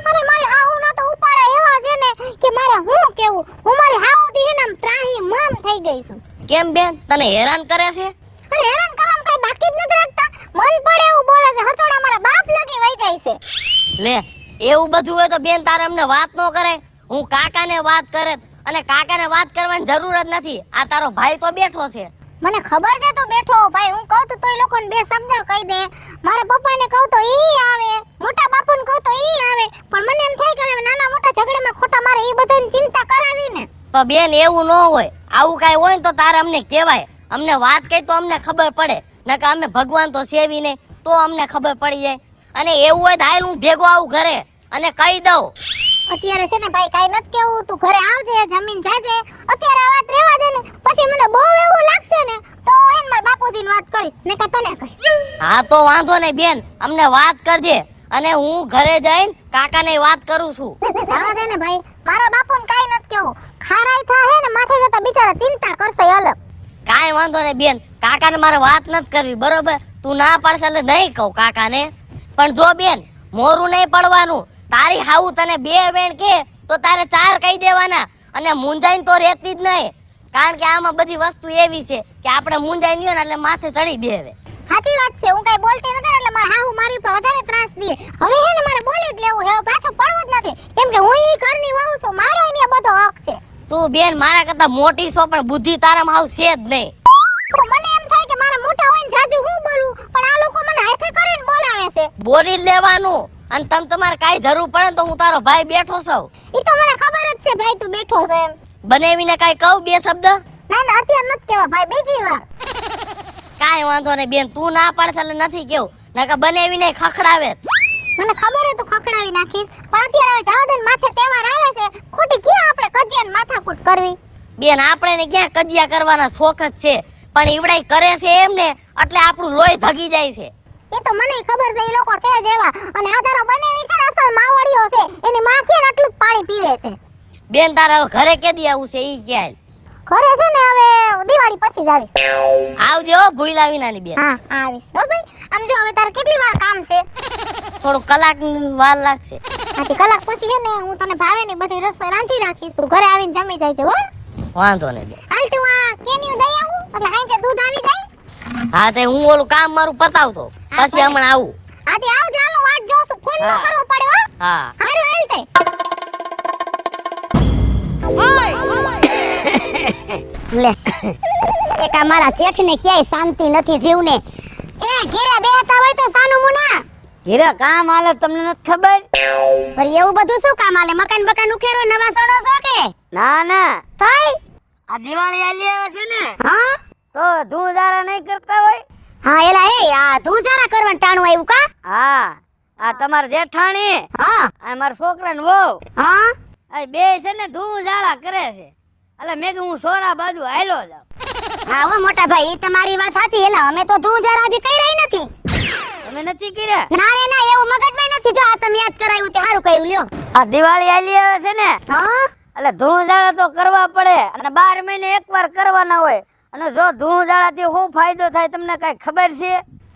Speaker 2: અરે મારી હાહુ ના તો ઉપાડા એવા છે ને કે મારે હું કેવું, હું મારી હાહુ થી હે ને આમ ત્રાહી મામ થઈ ગઈ છું.
Speaker 3: કેમ બેન, તને હેરાન કરે છે?
Speaker 2: અરે હેરાન કરવામાં કઈ બાકી જ નથી રાખતા, મન પડે એવું બોલે છે, હથોડા મારા બાપ લગી વઈ જાય છે.
Speaker 3: લે એવું બધું હોય તો બેન તારે અમને વાત ન કરે, હું કાકાને વાત કરે, અને કાકાને વાત કરવાની જરૂર જ નથી. આ તારો ભાઈ તો બેઠો છે.
Speaker 2: મને ખબર છે તો બેઠો ભાઈ, હું કહું તો એ લોકોને બે શબ્દ કહી દે. મારા પપ્પાને કહું તો ઈ આવે, મોટા બાપુને કહું તો ઈ આવે, પણ મને એમ થાય કે હવે નાના મોટા ઝઘડામાં ખોટા મારે ઈ બધાની ચિંતા કરાવી ને.
Speaker 3: પણ બેન એવું ન હોય, આવું કઈ હોય ને તો તારે અમને કહેવાય, અમને વાત કહી તો અમને ખબર પડે. નકર અમે ભગવાન તો સેવી નહીં તો અમને ખબર પડી જાય. અને એવું હોય તો હાલ હું ભેગો આવું ઘરે અને કહી દઉં.
Speaker 2: અત્યારે છે ને ભાઈ કાઈ નથી કેવું, તું ઘરે આવજે, જમીન જાજે. અત્યારે આ વાત રહેવા દે ને, પછી મને બહુ એવું લાગશે ને તો હું એને મારા બાપુજીને વાત કરીશ ને કે તને કહીશ.
Speaker 3: હા તો વાંધો નહીં બેન, અમને વાત કરજે અને હું ઘરે જઈને કાકાને વાત કરું છું.
Speaker 2: જવા દે ને ભાઈ, મારા બાપુને કાઈ નથી કેવું, ખારાઈ થાહે ને માથે જતા બિચારા ચિંતા કરશે અલગ.
Speaker 3: કાંઈ વાંધો નહીં બેન, કાકાને મારે વાત નથી કરવી બરોબર. તું ના પાડશે એટલે નહીં કહું કાકાને. પણ જો બેન મોરું નહીં પડવાનું, તારી હાવું તને 2 વેણ કે તો તારે 4 કહી દેવાના, અને મૂંઝાઈને તો રહેતી જ નહીં. કારણ કે આમાં બધી વસ્તુ એવી છે કે આપણે મૂંઝાઈ નહીં ને એટલે માથે ચડી બેહે.
Speaker 2: સાચી વાત છે, હું કઈ બોલતી નથી એટલે મારા હાહુ મારી ઉપર વધારે ત્રાસ દે. હવે હે ને મારે બોલી જ લેવું, હવે પાછું પડવું જ નથી, કેમ કે હું ઈ ઘરની વહુ છું, મારો એને બધો હક છે.
Speaker 3: તું બેન મારા કરતા મોટી છો પણ બુદ્ધિ તારામાં હાવ છે જ નહીં.
Speaker 2: તો મને એમ થાય કે મારા મોટા હોય ને જાજુ હું બોલું, પણ આ લોકો મને હાથે કરીને બોલાવે છે.
Speaker 3: બોલી જ લેવાનું, અને તમ તમારે કાંઈ જરૂર પડે તો હું તારો ભાઈ બેઠો છું.
Speaker 2: ઈ તો મને ખબર જ છે ભાઈ તું બેઠો છે એમ.
Speaker 3: બનાવીને કાંઈ કહું 2 શબ્દ?
Speaker 2: ના ના અત્યારે નથી કેવા ભાઈ, બીજી વાર.
Speaker 3: કાંઈ વાંધો નહીં બેન, તું ના પાડશે એટલે નથી કેવું, નકર બનાવીને ખખડાવે.
Speaker 2: મને ખબર હે તું ખખડાવી નાખીશ, પણ અત્યારે હવે જાવ દે ને, માથે તહેવાર આવે છે, ખોટી ક્યાં આપણે કજિયાને માથાકૂટ કરવી.
Speaker 3: બેન આપણે ને ક્યાં કજિયા કરવાના શોખ જ છે, પણ ઈવડાઈ કરે છે એમને એટલે આપણું લોહી ધગી જાય છે.
Speaker 2: એ તો મને ખબર છે, ઈ લોકો છે જ એવા. અને આ તારો બનેવી છે ને અસલ માવડીઓ છે, એની માં કે આટલું જ પાણી પીવે છે.
Speaker 3: બેન તારા હવે ઘરે કેદી આવું છે ઈ ક્યાં?
Speaker 2: ઘરે છે ને હવે દિવાળી પછી જ આવીશ.
Speaker 3: આવજે હો ભૂલા વિનાની બેન.
Speaker 2: હા આવીશ હો ભાઈ. આમ જો હવે તારે કેટલી વાર કામ છે?
Speaker 4: થોડું કલાક વાર લાગશે.
Speaker 2: આથી કલાક પછી હે ને હું તને ભાવે ને બધી રસોઈ રાંધી રાખીશ, તું ઘરે આવીને જમી જાય છે હો.
Speaker 4: વાંધો નહીં.
Speaker 2: હાલ તું આ કેનિયું દઈ આવું એટલે હાંજે દૂધ આવી જાય.
Speaker 4: હા તે હું ઓલું કામ મારું પતાવતો પછી હમણાં આવું.
Speaker 2: આથી આવ જાલો વાટ જોઉં છું, ફોન ન
Speaker 4: હા.
Speaker 2: કરવો પડે હો.
Speaker 4: હા
Speaker 2: હારું હાલ તે. લે એક આ મારા જેઠને ક્યાંય શાંતિ નથી જીવને. એ ઘેરે બેહતા હોય તો સાનું મુના
Speaker 4: ઘીરે કામ હાલે તમને નથી ખબર?
Speaker 2: પણ એવું બધું શું કામ આલે? મકાન બકાન ઉખેરો નવા સડો છો કે
Speaker 4: ના ના,
Speaker 2: થાય?
Speaker 4: આ દિવાળી આલી આવે છે ને
Speaker 2: હા
Speaker 4: તો ધૂળધારા નહીં કરતા હોય?
Speaker 2: હા એલા એ આ તું જરા કરવાનું ટાણું આવ્યું કા?
Speaker 4: હા આ તમારા જેઠાણી
Speaker 2: હા
Speaker 4: અને મારા છોકરાને વહુ
Speaker 2: હા
Speaker 4: આ બે છે ને ધૂળધારા કરે છે. એટલે મેં કીધું હું સોરા બાજુ હાલ્યો જાઉં.
Speaker 2: હા હો મોટા ભાઈ, ઈ તમારી વાત સાચી. એલા અમે તો તું જરા હજી કઈ રહી નથી.
Speaker 4: તમે નથી કર્યા?
Speaker 2: ના રે ના, એવું મગજમાં નથી. જો આ તમે યાદ કરાવ્યું તે સારું કર્યું લ્યો.
Speaker 4: આ દિવાળી આલી આવે છે ને
Speaker 2: હા
Speaker 4: એટલે ધૂળધારા તો કરવા પડે અને 12 મહિને એકવાર કરવાના હોય. અને જો ધૂળધારાથી શું ફાયદો થાય તમને કઈ ખબર છે?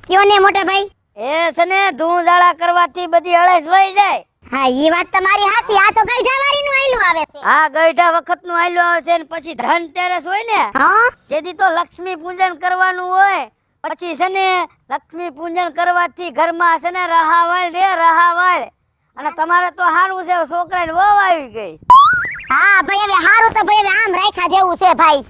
Speaker 2: કયો ને મોટા ભાઈ?
Speaker 4: એ છે ને ધૂળધારા કરવાથી બધી અળસ વહી જાય.
Speaker 2: હા ઈ વાત તમારી સાચી. આ તો ગઈઢાવાળી નું આયલું આવે છે.
Speaker 4: આ ગઈઢા વખત નું આલ્યું આવે છે ને પછી ધનતેરસ હોય ને
Speaker 2: હા
Speaker 4: તેથી તો લક્ષ્મી પૂજન કરવાનું હોય. પછી છે ને લક્ષ્મી પૂજન કરવાથી ઘરમાં છે ને રહાવળ રે રહાવળ. અને તમારે તો સારું છે છોકરાને વહુ આવી ગઈ.
Speaker 2: હા ભાઈ હવે હારું તો ભાઈ હવે આમ રાખ્યા જેવું છે ભાઈ.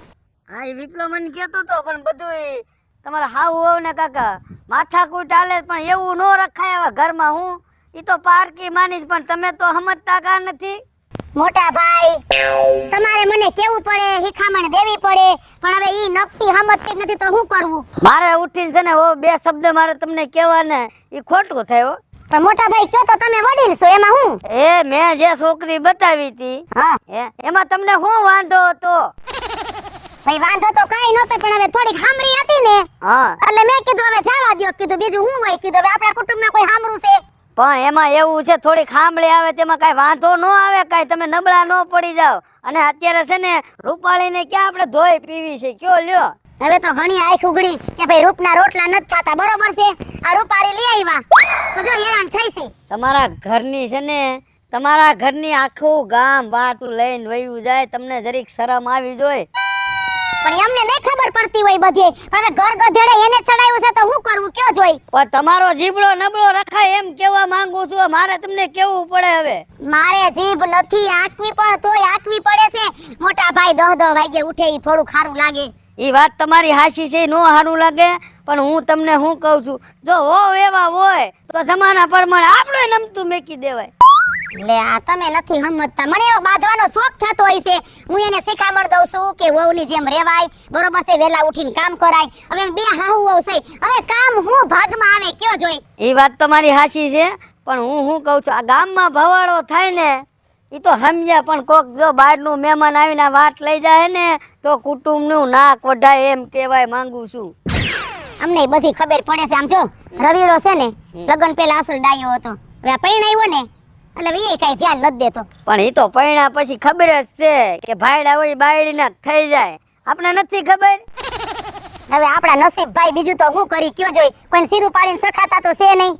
Speaker 4: હા એ વિપ્લો મને કહેતો તો પણ બધું તમારે હાવ હોવ ને કાકા માથાકૂટ હાલે પણ એવું ન રખાય હવે ઘરમાં. હું ઈ તો પારકી માનીશ પણ તમે તો સમજતા કા નથી.
Speaker 2: મોટા ભાઈ તમારે મને કેવું પડે, હિખામણ દેવી પડે, પણ હવે ઈ નકટી સમજતી જ નથી તો શું કરવું?
Speaker 4: મારે ઉઠીને છે ને ઓ બે શબ્દ મારે તમને કહેવાને ઈ ખોટું થયું.
Speaker 2: પણ મોટા ભાઈ કયો તો તમે વડીલ છો એમાં હું?
Speaker 4: એ મેં જે છોકરી બતાવી હતી
Speaker 2: હા
Speaker 4: એમાં તમને શું વાંધો હતો?
Speaker 2: ભાઈ વાંધો તો કાઈ નતો પણ હવે થોડીક હામરી હતી ને
Speaker 4: હા
Speaker 2: એટલે મેં કીધું હવે જવા દ્યો. કીધું બીજું શું હોય? કીધું હવે આપણા કુટુંબમાં કોઈ હામરું છે?
Speaker 4: પણ એમાં એવું છે થોડી ખાંભળી આવે તેમાં કઈ વાંધો ન આવે, કઈ તમે નબળા ન પડી જાવ. અને અત્યારે છે ને રૂપાળીને ક્યાં આપણે ધોઈ પીવી છે કયો લ્યો?
Speaker 2: હવે તો ઘણી આંખ ઉગડી કે ભાઈ રૂપના રોટલા નથી થાતા. બરોબર છે, આ રૂપારી લઈ આવ્યા તો જો હેરાન થઈ છે.
Speaker 4: તમારા ઘરની છે ને તમારા ઘરની આખું ગામ વાતું લઈને વયું જાય, તમને જરીક શરમ આવી જોઈએ.
Speaker 2: પણ એમને નહીં ખબર પડતી હોય બધી. હવે ઘર ગધેડે એને ચડાવ્યું છે તો શું કરવું કયો જોઈ?
Speaker 4: પણ તમારો જીબડો નબળો રખાય એમ કેવા માંગુ છું. મારે તમને કેવું પડે હવે?
Speaker 2: મારે જીભ નથી આંકવી પણ તોય આંકવી પડે છે. મોટા ભાઈ 10 વાગે ઉઠે ઈ થોડું ખારું લાગે.
Speaker 4: એ વાત તમારી હાચી છે, નો સારું લાગે. પણ હું તમને શું કહું છું, જો હોવ એવા હોય તો જમાના પ્રમાણે આપણે નમતું મેકી દેવાય.
Speaker 2: લે આ તમે નથી સમજતા. મને એવો બાંધવાનો શોખ થતો હોય છે. હું એને શીખામણ દઉં છું કે વહુની જેમ રેવાય. બરોબર છે, વેલા ઉઠીને કામ કરાય. હવે બે હાહુ વહુ છે, હવે કામ હું ભાગમાં આવે કયો જોઈ?
Speaker 4: એ વાત તમારી હાચી છે પણ હું શું કહું છું, આ ગામમાં ભવાડો થાય ને એ તો સમજ્યા. પણ કોક જો બહારનું મહેમાન આવીને વાત લઈ જાય ને તો કુટુંબનું નાક વઢાય એમ કહેવાય માંગુ છું.
Speaker 2: અમને બધી ખબર પડે છે. આમ જો રવિરો છે ને લગન પેલા અસલ ડાયો હતો. હવે પરણાવ્યો ને એટલે એ કઈ ધ્યાન નથી દેતો.
Speaker 4: પણ એ તો પૈણા પછી ખબર જ છે કે ભાઈડા હોય બાયડીના થઈ જાય. આપણે નથી ખબર.
Speaker 2: હવે આપણા નસીબ ભાઈ, બીજું તો શું કરી કયો જોઈ? કોઈ સીરું પાડીને સખાતા તો છે નહીં.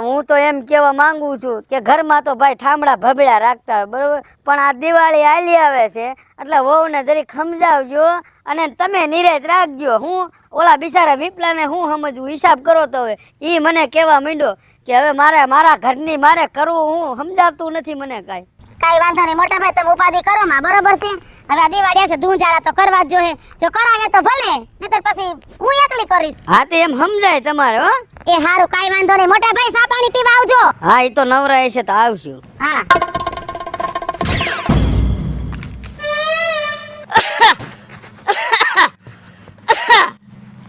Speaker 4: હું તો એમ કેવા માંગુ છું કે ઘરમાં તો ભાઈ ઠામડા ભબડા રાખતા હોય બરોબર, પણ આ દિવાળી આલી આવે છે એટલે વહુને જરીક સમજાવજો અને તમે નિરાત રાખજો. હું ઓલા બિચારા વિપલાને હું સમજવું, હિસાબ કરો તો હવે ઈ મને કેવા માંડ્યો કે હવે મારા ઘરની મારે કરવું, હું સમજાતું નથી મને કાંઈ.
Speaker 2: કાઈ વાંધો નહીં મોટા ભાઈ, તમે ઉપાધિ કરો માં. બરોબર છે, હવે આ દિવાળી આવશે ધૂંજારા તો કરવા જ જોઈએ. જો કરાવે તો ભલે, નહીતર પછી હું એકલી કરીશ.
Speaker 4: હા તે એમ સમજાય તમારે. હો
Speaker 2: એ હારું, કાઈ વાંધો નહીં મોટા ભાઈ. સા પાણી પીવા આવજો.
Speaker 4: હા એ તો નવરાય છે તો આવશું.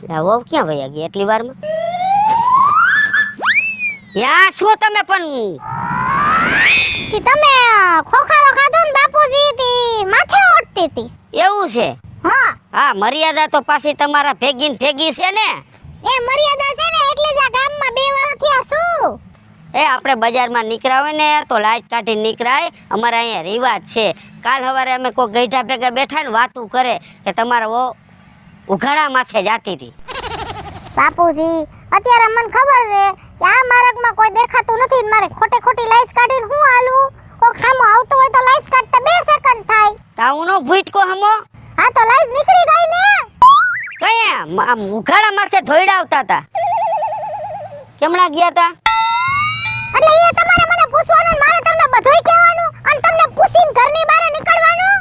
Speaker 2: હા
Speaker 3: વહુ ક્યાં વયા ગઈ એટલી વારમાં? યા શું તમે પણ
Speaker 2: કે તમે ખોખારો ખાધો ને બાપુજી થી માથે ઓટતી હતી?
Speaker 3: એવું છે?
Speaker 2: હા
Speaker 3: હા, મર્યાદા તો પાછી તમારા ભેગી ને ભેગી છે ને.
Speaker 2: એ મર્યાદા છે ને એટલે જ આ ગામમાં 2 વર્ષ થયા છું.
Speaker 3: આપણે બજારમાં નીકળ્યા હોય ને તો લાજ કાઢી નીકળાય. અમારે અહીંયા રિવાજ છે. કાલ સવારે અમે કોઈ ગઈઢા ભેગા બેઠા ને વાતું કરે કે તમારા વહુ ઉઘાડા માથે જાતી હતી.
Speaker 2: બાપુજી અત્યારે મને ખબર છે કે આ માર્ગમાં કોઈ દેખાતું નથી ને મારે ખોટે ખોટી લાઈસ કાઢીને હું હાલવું કોઈ ખામો આવતો હોય તો લાઈસ કાઢતા 2 સેકન્ડ થાય
Speaker 3: તાઉનો ભૂટકો હમો
Speaker 2: હા તો લાઈસ નીકળી ગઈ ને
Speaker 3: કયા મુખાડા માથે ધોઈડાવતા હતા કેમણા ગયા તા
Speaker 2: એટલે એ તમારે મને પૂછવાનું ને મારે તમને બધુંય કહેવાનું અને તમને પૂછીને ઘરની બહાર નીકળવાનું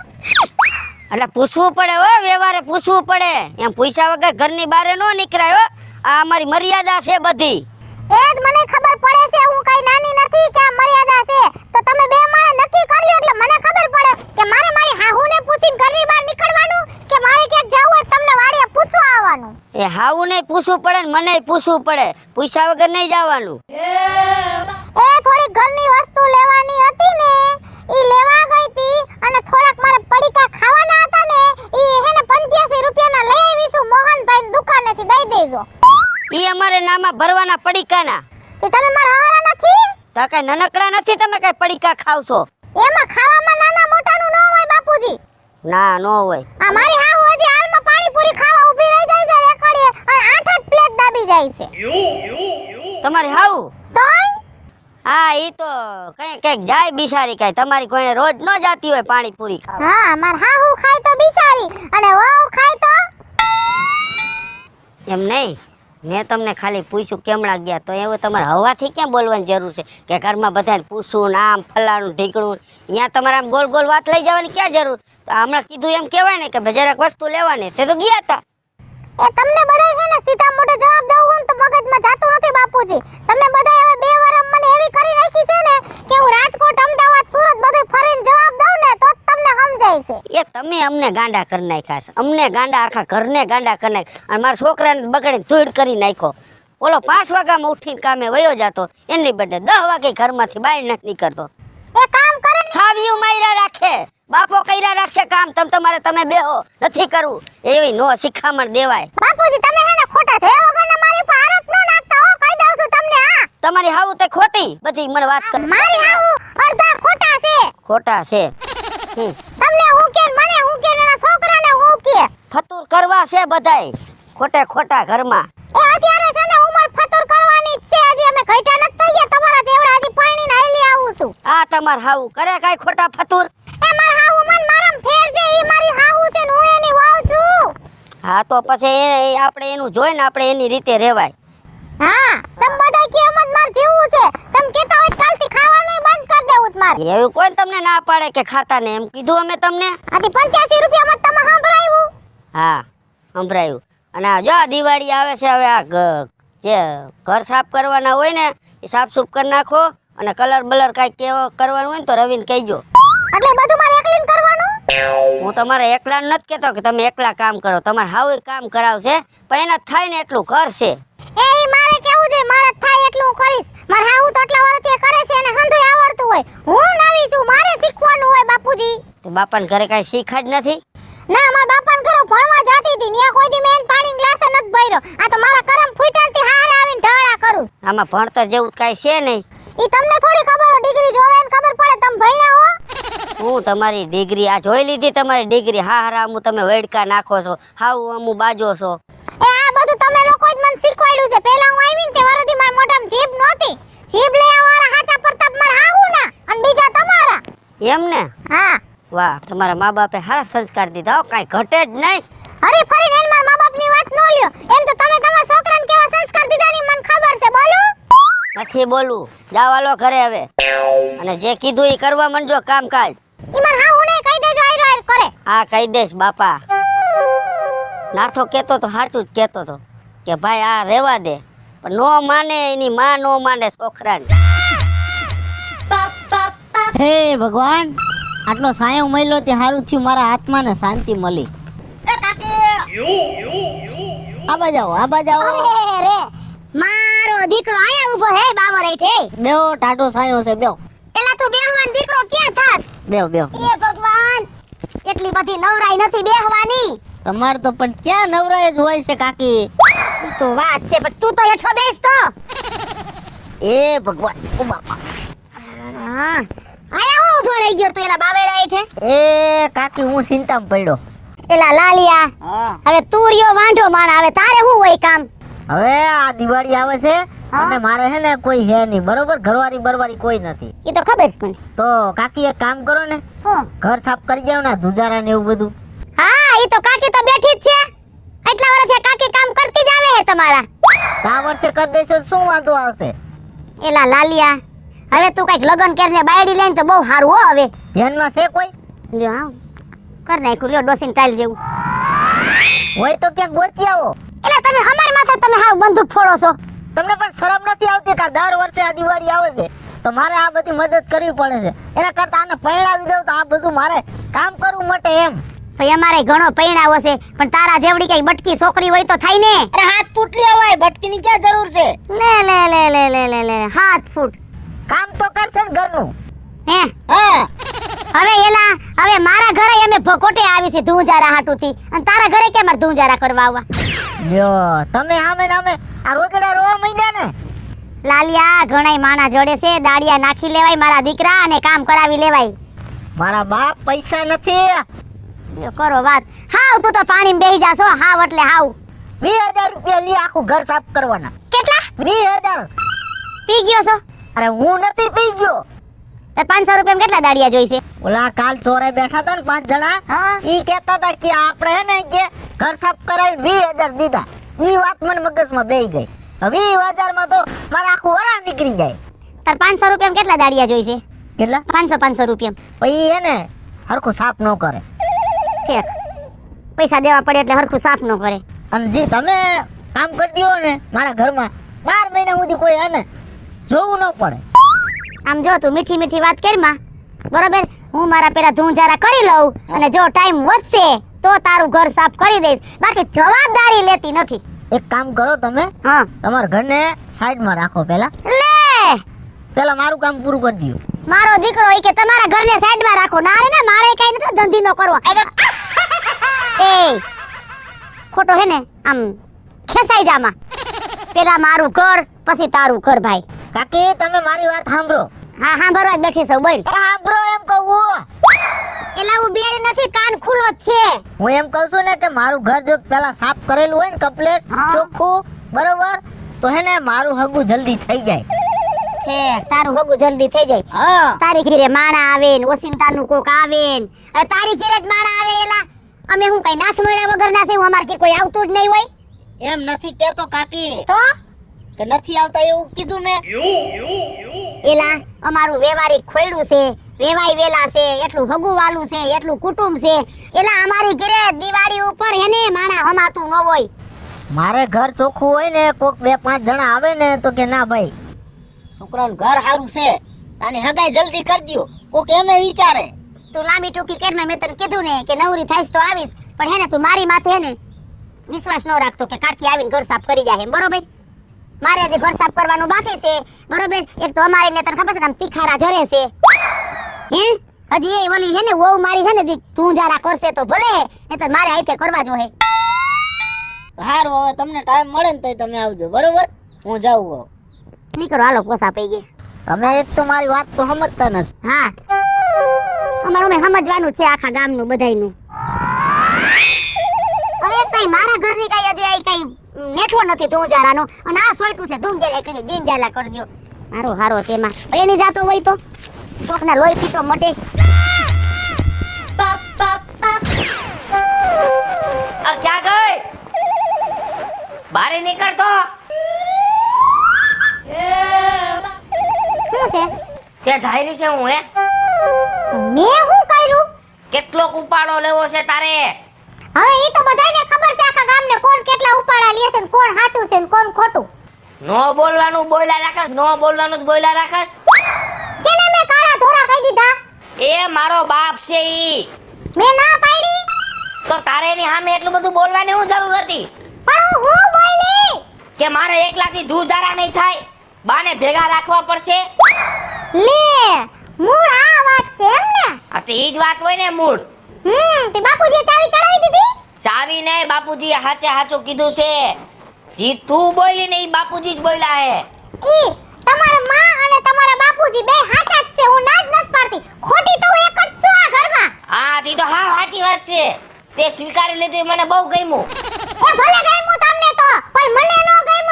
Speaker 3: એટલે પૂછવું પડે હો વ્યવહારે પૂછવું પડે એમ પૂછ્યા વગર ઘરની બહાર નો નીકળાય હો આ અમારી મર્યાદા છે બધી
Speaker 2: એ જ મને ખબર પડે છે હું કઈ નાની નથી કે આ મર્યાદા છે તો તમે બે માળે નક્કી કરી લ્યો એટલે મને ખબર પડે કે મારે મારી હાહુને પૂછીને ઘરની બહાર નીકળવાનું કે મારે ક્યાંક જવું હોય તમને વાડીએ પૂછવા આવવાનું
Speaker 3: એ હાવું નહીં પૂછવું પડે ને મને પૂછવું પડે પૂછ્યા વગર નહીં જવાનું
Speaker 2: એ થોડી ઘરની વસ્તુ લેવાની હતી ને ઈ લેવા ગઈ હતી અને થોડાક મારે પડીકા ખાવાના હતા ને ઈ હેને 85 રૂપિયાના લઈ આવીશું મોહનભાઈની દુકાનેથી દઈ દેજો
Speaker 3: ઈ અમારે નામાં ભરવાના પડીકાના
Speaker 2: તે તમે મારા હારા નથી
Speaker 3: તો કઈ નાનકડા નથી તમે કઈ પડીકા ખાવશો
Speaker 2: એમાં ખાવામાં નાના મોટાનું ન હોય બાપુજી
Speaker 3: ના નો હોય
Speaker 2: આ મારી હાહુ હજી હાલમાં પાણીપુરી ખાવા ઊભી રહી જાય છે રેકડીએ અને 8 પ્લેટ દાબી જાય છે
Speaker 3: તમારી હાવું
Speaker 2: તોય
Speaker 3: હા ઈ તો કઈક જાય બિચારી કઈ તમારી કોઈને રોજ ન જાતી હોય પાણીપુરી ખાવા
Speaker 2: હા માર હાહુ ખાય તો બિચારી અને વહુ ખાય તો
Speaker 3: એમ નહીં મેં તમને ખાલી પૂછ્યું કેમણા ગયા તો એવું તમારે હવાથી ક્યાં બોલવાની જરૂર છે કે ઘરમાં બધાને પૂછવું ને આમ ફલાણું ઢીકણું અહીંયા તમારે આમ ગોલ ગોલ વાત લઈ જવાની ક્યાં જરૂર તો હમણાં કીધું એમ કહેવાય ને કે જરાક વસ્તુ લેવાની તે તો ગયા હતા
Speaker 2: એ તમને બધાય છે ને સીધા મોઢે જવાબ દઉં હું તો મગજમાં જાતું નથી બાપુજી તમે બધાય હવે 2 વરમ મને એવી કરી નાખી છે ને કે હું રાજકોટ અમદાવાદ સુરત બધું ફરીને જવાબ દઉં ને તો જ તમને સમજાય છે
Speaker 3: એ તમે અમને ગાંડા કરી નાખ્યા છે અમને ગાંડા આખા ઘરને ગાંડા કરી નાખ્યા અને મારા છોકરાને બગડીને ધૂળ કરી નાખ્યો ઓલો 5 વાગ્યામાં ઉઠીને કામે વયો જતો એની બદલે 10 વાગે ઘરમાંથી બહાર નથી નીકળતો
Speaker 2: એ કામ કરે
Speaker 3: સાવિયું માર્યા રાખે બાપો કર્યા રાખશે કામ તમે બેહો નથી કરવું એવી નો શિખામણ દેવાય
Speaker 2: બાપુજી તમે હે ને ખોટા છો એ વગરના મારી ઉપર આરોપ ન નાખતા હો કહી દઉં છું તમને હા
Speaker 3: તમારી હાવું તે ખોટી બધી મને વાત કર
Speaker 2: મારી હાહુ અડધા ખોટા છે
Speaker 3: ખોટા છે
Speaker 2: તમને હું કે મને હું કે એના છોકરાને હું કે
Speaker 3: ફતુર કરવા છે બધાય ખોટે ખોટા ઘરમાં
Speaker 2: એ અત્યારે છે ને ઉંમર ફતુર કરવાની જ છે હજી અમે ઘઈટા નથી થઈ ગયા તમારા જેવડા હજી પાણીને હાલી આવું છું
Speaker 3: આ તમાર હાવું કરે કાઈ ખોટા ફતુર
Speaker 2: એ માર હાહુ મન મારમ ફેર છે ઈ મારી હાહુ છે ને હું એની વાવ છું
Speaker 3: હા તો પછી આપણે એનું જોઈને આપણે એની રીતે રહેવાય
Speaker 2: હા તમ બધાય કે એમ જ માર જીવવું છે તમ કેતા હોય કાલથી ખાવાનું બંધ કરી દેવું જ માર
Speaker 3: એવું કોઈ તમને ના પાડે કે ખાતા ને એમ કીધું અમે તમને
Speaker 2: આથી 85 રૂપિયામાં તમે સાંભળાયું
Speaker 3: હા સંભળાયું અને આ જો આ દિવાળી આવે છે હવે આ જે ઘર સાફ કરવાના હોય ને એ સાફ સૂફ કરી નાખો અને કલર બલર કાંઈક કેવો કરવાનું હોય ને તો રવિને કહીજો
Speaker 2: એટલે બધું મારે એકલીને કરવાનું
Speaker 3: હું તમારે એકલા નથી કહેતો કે તમે એકલા કામ કરો તમારે હાવું કામ કરાવશે પણ એના થાય ને એટલું કરશે
Speaker 2: એ ઈ મારે કેવું જોઈએ મારે થાય એટલું હું કરીશ માર હાહુ તો આટલા વર્ષથી કરે છે અને હંધુય આવડતું હોય હું નવી છું મારે શીખવાનું હોય બાપુજી
Speaker 3: તે બાપાને ઘરે કાંઈ શીખા જ નથી
Speaker 2: ના માર બાપાને ઘરે ભણવા જાતી હતી ન્યા કોઈ દી મેં પાણી ગ્લાસ નથી ભર્યો આ તો મારા કરમ ફૂટાનથી હારે આવીને ઢાળા કરું
Speaker 3: આમાં ભણતર જેવું કાંઈ છે નહીં
Speaker 2: ઈ તમને થોડી ખબર હો ડિગ્રી જોવે ને ખબર પડે તમે ભણ્યા હો
Speaker 3: હું તમારી ડિગ્રી આ જોઈ લીધી તમારી ડિગ્રી હા હારામું તમે વેડકા નાખો છો હાવું અમું બાજો છો
Speaker 2: એ આ બધું તમે લોકો જ મને શીખવાડ્યું છે પહેલા હું આવીને તે વરદી માર મોઢામાં જીભ નહોતી જીભ લઈ આવવાના હાચા પ્રતાપ માર હાહુ ના અને બીજા તમારા
Speaker 3: એમ ને
Speaker 2: હા
Speaker 3: વાહ તમારા મા બાપે સારા સંસ્કાર દીધા હો કાંઈ ઘટે જ નહીં
Speaker 2: અરે ફરી ને માર મા બાપની વાત ન લ્યો એમ તો તમે તમારા છોકરાને કેવા સંસ્કાર દીધા ની મને ખબર છે બોલો
Speaker 3: નથી બોલવું જાવાલો ઘરે હવે અને જે કીધું એ કરવા માંડજો કામકાજ
Speaker 2: ઈ માર હાહુ ને કહી દેજો આયરો આયર કરે
Speaker 3: હા કહી દઈશ બાપા નાથો કહેતો તો સાચું જ કહેતો તો કે ભાઈ આ રહેવા દે પણ નો માને એની માં નો માને છોકરાને
Speaker 5: હે ભગવાન આટલો સાયો મળ્યો તે સારું થયું મારા આત્માને શાંતિ મળી આબા જાઓ
Speaker 2: અરે રે મારો દીકરો આયા ઊભો હે બાવો રેઠે
Speaker 5: બેહો ટાટો સાયો છે બેહો
Speaker 2: પેલા તો બેહવાન દીકરો ક્યાં થાત
Speaker 5: બેહો
Speaker 2: એ ભગવાન કેટલી બધી નવરાઈ નથી બેહવાની
Speaker 5: તમારે તો પણ ક્યાં નવરાય જ હોય છે કાકી
Speaker 2: ઈ તો વાત છે પણ તું તો હેઠો બેસ તો
Speaker 5: એ ભગવાન ઓ બાપા
Speaker 2: હા આયા હું ઊભો રહી ગયો તું એલા બાવેડા હેઠે
Speaker 5: એ કાકી હું ચિંતામાં પડ્યો
Speaker 2: એલા લાલિયા
Speaker 5: હા
Speaker 2: હવે તું રહ્યો વાંઢો માણ હવે તારે શું હોય કામ
Speaker 5: હવે આ દિવાળી આવે છે અને મારે છે ને કોઈ હે નહીં, બરોબર? ઘરવાળી બરવાળી કોઈ નથી.
Speaker 2: એ તો ખબર છે મને.
Speaker 5: તો કાકી એક કામ કરો ને,
Speaker 2: હું?
Speaker 5: ઘર સાફ કરી જાવ ને, ધુજારા ને એવું બધું.
Speaker 2: હા એ તો કાકી તો બેઠી જ છે. એટલા વર્ષે કાકી કામ કરતી જ આવે છે તમારા.
Speaker 5: આ વર્ષે કરી દેશો તો શું વાંધો આવશે?
Speaker 2: એલા લાલિયા, હવે તું કઈક લગન કરીને બાયડી લઈને તો બહુ સારું હો. હવે
Speaker 5: ધ્યાનમાં છે કોઈ?
Speaker 2: લ્યો આવ કર નાખ્યું, લ્યો ડોસીન ટાઈલ જેવું.
Speaker 5: હોય તો ક્યાંક ગોતી આવો.
Speaker 2: એલા તમે અમારી માથે તમે હાવ બંદૂક ફોડો છો.
Speaker 5: તમને પણ શરમ નથી આવતી કે દર વર્ષે આ દિવાળી આવે છે તો મારે આ બધી મદદ કરવી પડે છે? એના કરતા આને પરણાવી દઉં તો આ બધું મારે કામ કરવું માટે એમ.
Speaker 2: ભાઈ અમારે ઘણો પૈણાવો છે, પણ તારા જેવડી કઈ બટકી છોકરી હોય તો થાય ને.
Speaker 5: અરે હાથ ફૂટલી હોય, બટકીની ક્યાં જરૂર છે?
Speaker 2: લે લે લે લે લે લે લે 7 ફૂટ
Speaker 5: કામ તો કરશે ને ઘરનું.
Speaker 2: હે.
Speaker 5: હા,
Speaker 2: હવે એલા હવે મારા ઘરે અમે ભકોટે આવી છે ધૂંજારા હાટુથી, અને તારા ઘરે કેમ મારે ધૂંજારા કરવા આવવા?
Speaker 5: લ્યો તમે આમે ને આમે આ રોજડા રોવા માંડ્યા ને.
Speaker 2: લાલિયા ઘણાય માણા જોડે છે, દાડિયા નાખી લેવાય મારા દીકરા અને કામ કરાવી લેવાય.
Speaker 5: મારા બાપ પૈસા નથી.
Speaker 2: લ્યો કરો વાત. હાવ તું તો પાણીમાં બેહી જાશો. હાવ એટલે હાવ.
Speaker 5: 20,000 રૂપિયા લી આખું ઘર સાફ કરવાના.
Speaker 2: કેટલા
Speaker 5: 20,000.
Speaker 2: પી ગયો છો?
Speaker 5: અરે હું નથી પી ગયો.
Speaker 2: તો 500 રૂપિયામાં કેટલા દાડિયા જોઈશે?
Speaker 5: ઓલા કાલ ચોરે બેઠા હતા ને 5 જણા,
Speaker 2: હા.
Speaker 5: ઈ કહેતા હતા કે આપણે હે ને કે ઘર સાફ કરાવી 20,000 દીધા. ઈ વાત મને મગજમાં બેહી ગઈ. હવે 20,000 માં તો મારા આખું વરા નીકળી જાય.
Speaker 2: તાર 500 રૂપિયામાં કેટલા દાડિયા જોઈશે?
Speaker 5: કેટલા?
Speaker 2: 500 રૂપિયામાં.
Speaker 5: પછી હે ને હરખું સાફ ન કરે.
Speaker 2: ઠીક, પૈસા દેવા પડે એટલે હરખું સાફ ન કરે.
Speaker 5: અને જે તમે કામ કરતી હો ને મારા ઘરમાં 12 મહિના સુધી કોઈ હે ને જોવું ન પડે.
Speaker 2: આમ જો તું મીઠી મીઠી વાત કરમાં, બરોબર? હું મારા પેલા ધૂંજારા કરી લઉં, અને જો ટાઈમ વધશે તો તારું ઘર સાફ કરી દઈશ, બાકી જવાબદારી લેતી નથી.
Speaker 5: એક કામ કરો તમે,
Speaker 2: હા
Speaker 5: તમારા ઘરને સાઈડમાં રાખો. પેલા મારું કામ પૂરું કરી દો.
Speaker 2: મારો દીકરો ઈ કે તમારા ઘરને સાઈડમાં રાખો. ના રે ના, મારે કઈ નથી ધંધી નો કરવો. એ ખોટો હે ને આમ ખેસાઈ જામાં. પેલા મારું ઘર પછી તારું ઘર ભાઈ.
Speaker 5: કાકી તમે મારી વાત સાંભળો.
Speaker 2: હા હા ભરવા જ બેઠી છું, બોલ.
Speaker 5: સાંભળો એમ કહું.
Speaker 2: એલા હું બેરી નથી, કાન ખુલ્લો જ છે.
Speaker 5: હું એમ કહું છું ને કે મારું ઘર જો પેલા સાફ કરેલું હોય ને કમ્પ્લીટ
Speaker 2: હા.
Speaker 5: ચોખ્ખું બરોબર, તો હે ને મારું હગું જલ્દી થઈ જાય.
Speaker 2: છે તારું હગું જલ્દી થઈ જાય.
Speaker 5: હા,
Speaker 2: તારી ઘરે માણા આવે ને ઓસિંતાનું કોક આવે ને. હવે તારી ઘરે જ માણા આવે. એલા અમે હું કઈ નાસ મળ્યા વગર ના છે? અમાર કે કોઈ આવતું જ નહીં હોય
Speaker 5: એમ નથી કેતો કાકી
Speaker 2: તો?
Speaker 5: કે નથી આવતા એવું કીધું મેં.
Speaker 2: એલા અમારું વ્યવહારિક ખોયડું છે, વેવાય વેલા છે, એટલું હગું વાલું છે, એટલું કુટુંબ છે. એલા અમારી ઘરે દિવાળી ઉપર હેને માણા હમાતું ન હોય.
Speaker 5: મારે ઘર ચોખ્ખું હોય ને કોક 2-5 જણા આવે ને તો કે ના ભાઈ છોકરાનું ઘર સારું છે અને હગાઈ જલ્દી કરી દો, કોક એમ વિચારે.
Speaker 2: તું લાંબી ટૂંકી કરમાં મેં તને કીધું ને કે નવરી થાઈશ તો આવીશ, પણ હેને તું મારી માથે હેને વિશ્વાસ ન રાખતો કે કાકી આવીને ઘર સાફ કરી જાય. બરોબર? મારે આજે ઘર સાફ કરવાનું બાકી છે. બરોબર? એક તો અમારે ને તને ખબર છે આમ તીખારા જરે છે. હે હજી એ ઓલી હે ને વહુ મારી છે ને તું જારા કરશે તો ભલે, નહીતર મારે આઈતે કરવા જોઈએ.
Speaker 5: સારું, હવે તમને ટાઈમ મળે ને તો તમે આવજો. બરોબર? હું જાઉં હવે.
Speaker 2: નીકળો હાલો, પોસા પઈ ગઈ.
Speaker 5: તમે એક તો મારી વાત તો સમજતા નથી.
Speaker 2: હા અમારું મેં સમજવાનું છે આખા ગામનું બધાયનું. હવે કઈ મારા ઘરની કઈ હજી આઈ કઈ નેઠવો નથી ધૂંજારાનો, અને આ સોયટું છે ધૂંજારા કરી જીંજાલા કરી દો. હારો હારો તેમાં એની જાતો હોય તો કોકના લોહી પીતો મટે.
Speaker 3: अब क्या गए बाहर निकल तो
Speaker 2: શું છે?
Speaker 3: તે ધાયરી છે હું હે
Speaker 2: મેં શું કર્યું?
Speaker 3: કેટલો ઉપાડો લેવો છે તારે?
Speaker 2: હવે ઈ તો બધાયને ખબર છે આખા ગામને કોણ કેટલા ઉપાડા લે છે ને કોણ સાચું છે ને કોણ ખોટું.
Speaker 3: નો બોલવાનું બોયલા રાખસ, નો બોલવાનું બોયલા રાખસ.
Speaker 2: કેને મેં કાળા ધોરા કહી દીધા?
Speaker 3: એ મારો બાપ છે ઈ.
Speaker 2: મેં ના પાડી.
Speaker 3: તો તારે એની સામે એટલું બધું બોલવાની શું જરૂર હતી?
Speaker 2: પણ હું બોલી
Speaker 3: કે મારે એકલાથી ધૂધારા નહીં થાય, બાને ભેગા રાખવા પડશે.
Speaker 2: લે મૂળ આ વાત છે એમ ને?
Speaker 3: આ તો ઈ જ વાત હોય ને મૂળ.
Speaker 2: તે બાપુજીએ ચાવી ચડાવી દીધી?
Speaker 3: ચાવી ને બાપુજી હાચે હાચું કીધું છે. જી તું બોલી ને ઈ બાપુજી જ બોલ્યા હે.
Speaker 2: ઈ તમારા માં અને તમારા બાપુજી બે હાચા જ છે. હું ના જ નથી પાડતી, ખોટી તો હું એક જ છું આ ઘરમાં.
Speaker 3: આ તી તો હા સાચી વાત છે. તે સ્વીકારી લીધું એ મને બહુ ગમ્યું.
Speaker 2: એ ભલે ગમ્યું તમને તો, પણ મને ન ગમ્યું.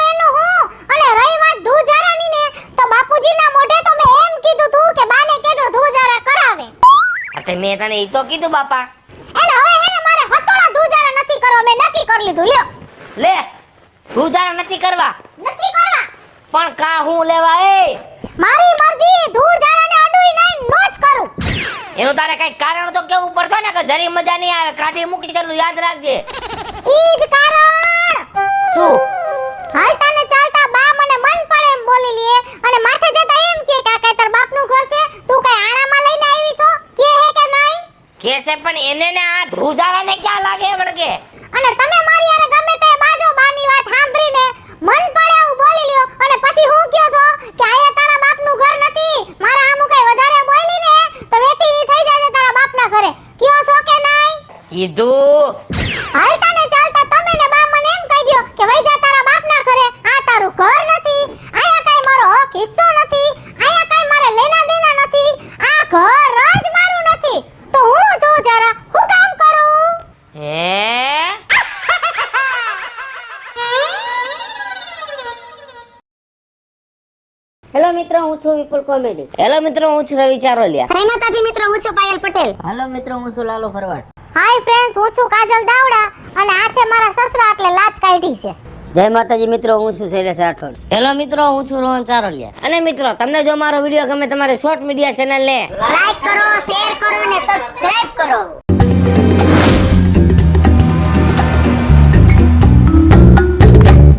Speaker 2: અને રહી વાત ધૂજારાની ને, તો બાપુજીના મોઢે તો મેં એમ કીધું તું કે બાને કેજો ધૂજારા કરાવે.
Speaker 4: અતે મેં તને ઈ તો કીધું બાપા.
Speaker 2: એને હવે હે ને મારે હતોડા ધૂજારા નથી કરવા, મેં નક્કી કરી લીધું. લ્યો
Speaker 4: લે ધૂજારા નથી કરવા
Speaker 2: નક્કી કરવા.
Speaker 4: પણ કા હું લેવા એ
Speaker 2: મારી મરજી, ધૂજારાને અડુઈ નહીં નો જ કરું.
Speaker 4: એનું તારે કઈ કારણ તો કેવું પડશે ને કે જરી મજા નહીં આવે, કાઢી મૂકી ચાલુ યાદ રાખજે.
Speaker 2: ઈ જ કારણ.
Speaker 4: શું
Speaker 2: હાલતા ને ચાલતા બા મને મન પડે એમ બોલી લે, અને માથે જતા એમ કે કાકા તાર બાપનું ઘર છે, તું કઈ આણામાં લઈને આવી છો કે હે કે નહીં?
Speaker 4: કે છે પણ એને ને આ ધ્રુજારાને ક્યાં લાગે વળગે.
Speaker 2: અને તમે મારી યાર ગમે તે બાજો બાની વાત સાંભળીને મન પડે એવું બોલી લ્યો, અને પછી હું કયો છો કે આયા તારા બાપનું ઘર નથી, મારા આમુ કઈ વધારે બોલી ને તો વેતી થઈ જાય તારા બાપના ઘરે. કયો છો કે નહીં?
Speaker 4: કીધું
Speaker 2: હાલતા ને ચાલતા તમે ને બા મને એમ કહી દ્યો કે વઈ જા તારા બાપના ઘરે, આ તારું ઘર નથી, આયા કઈ મારો હક હિસ્સો નથી, આયા કઈ મારે લેના દેના નથી, આ ઘર જ મારું નથી, તો હું તું જરા હું કામ કરું?
Speaker 4: હે
Speaker 3: હેલો મિત્રો, હું છું વિપુલ કોમેડી.
Speaker 4: હેલો મિત્રો, હું છું રવિ ચારોલિયા.
Speaker 2: જય માતાજી મિત્રો, હું છું પાયલ પટેલ.
Speaker 5: હાલો મિત્રો, હું છું લાલો ફરવાડ.
Speaker 2: હાય ફ્રેન્ડ્સ, હું છું કાજલ દાવડા, અને આ છે મારા સસરા એટલે લાજ કાઢી છે.
Speaker 3: જય માતાજી મિત્રો, હું છું શૈલેષ રાઠોડ.
Speaker 4: હેલો મિત્રો, હું છું રોહન ચારોલિયા. અને મિત્રો, તમને જો મારો વિડીયો ગમે તમારે શોર્ટ મીડિયા ચેનલ ને
Speaker 2: લાઈક કરો, શેર કરો અને સબસ્ક્રાઇબ કરો.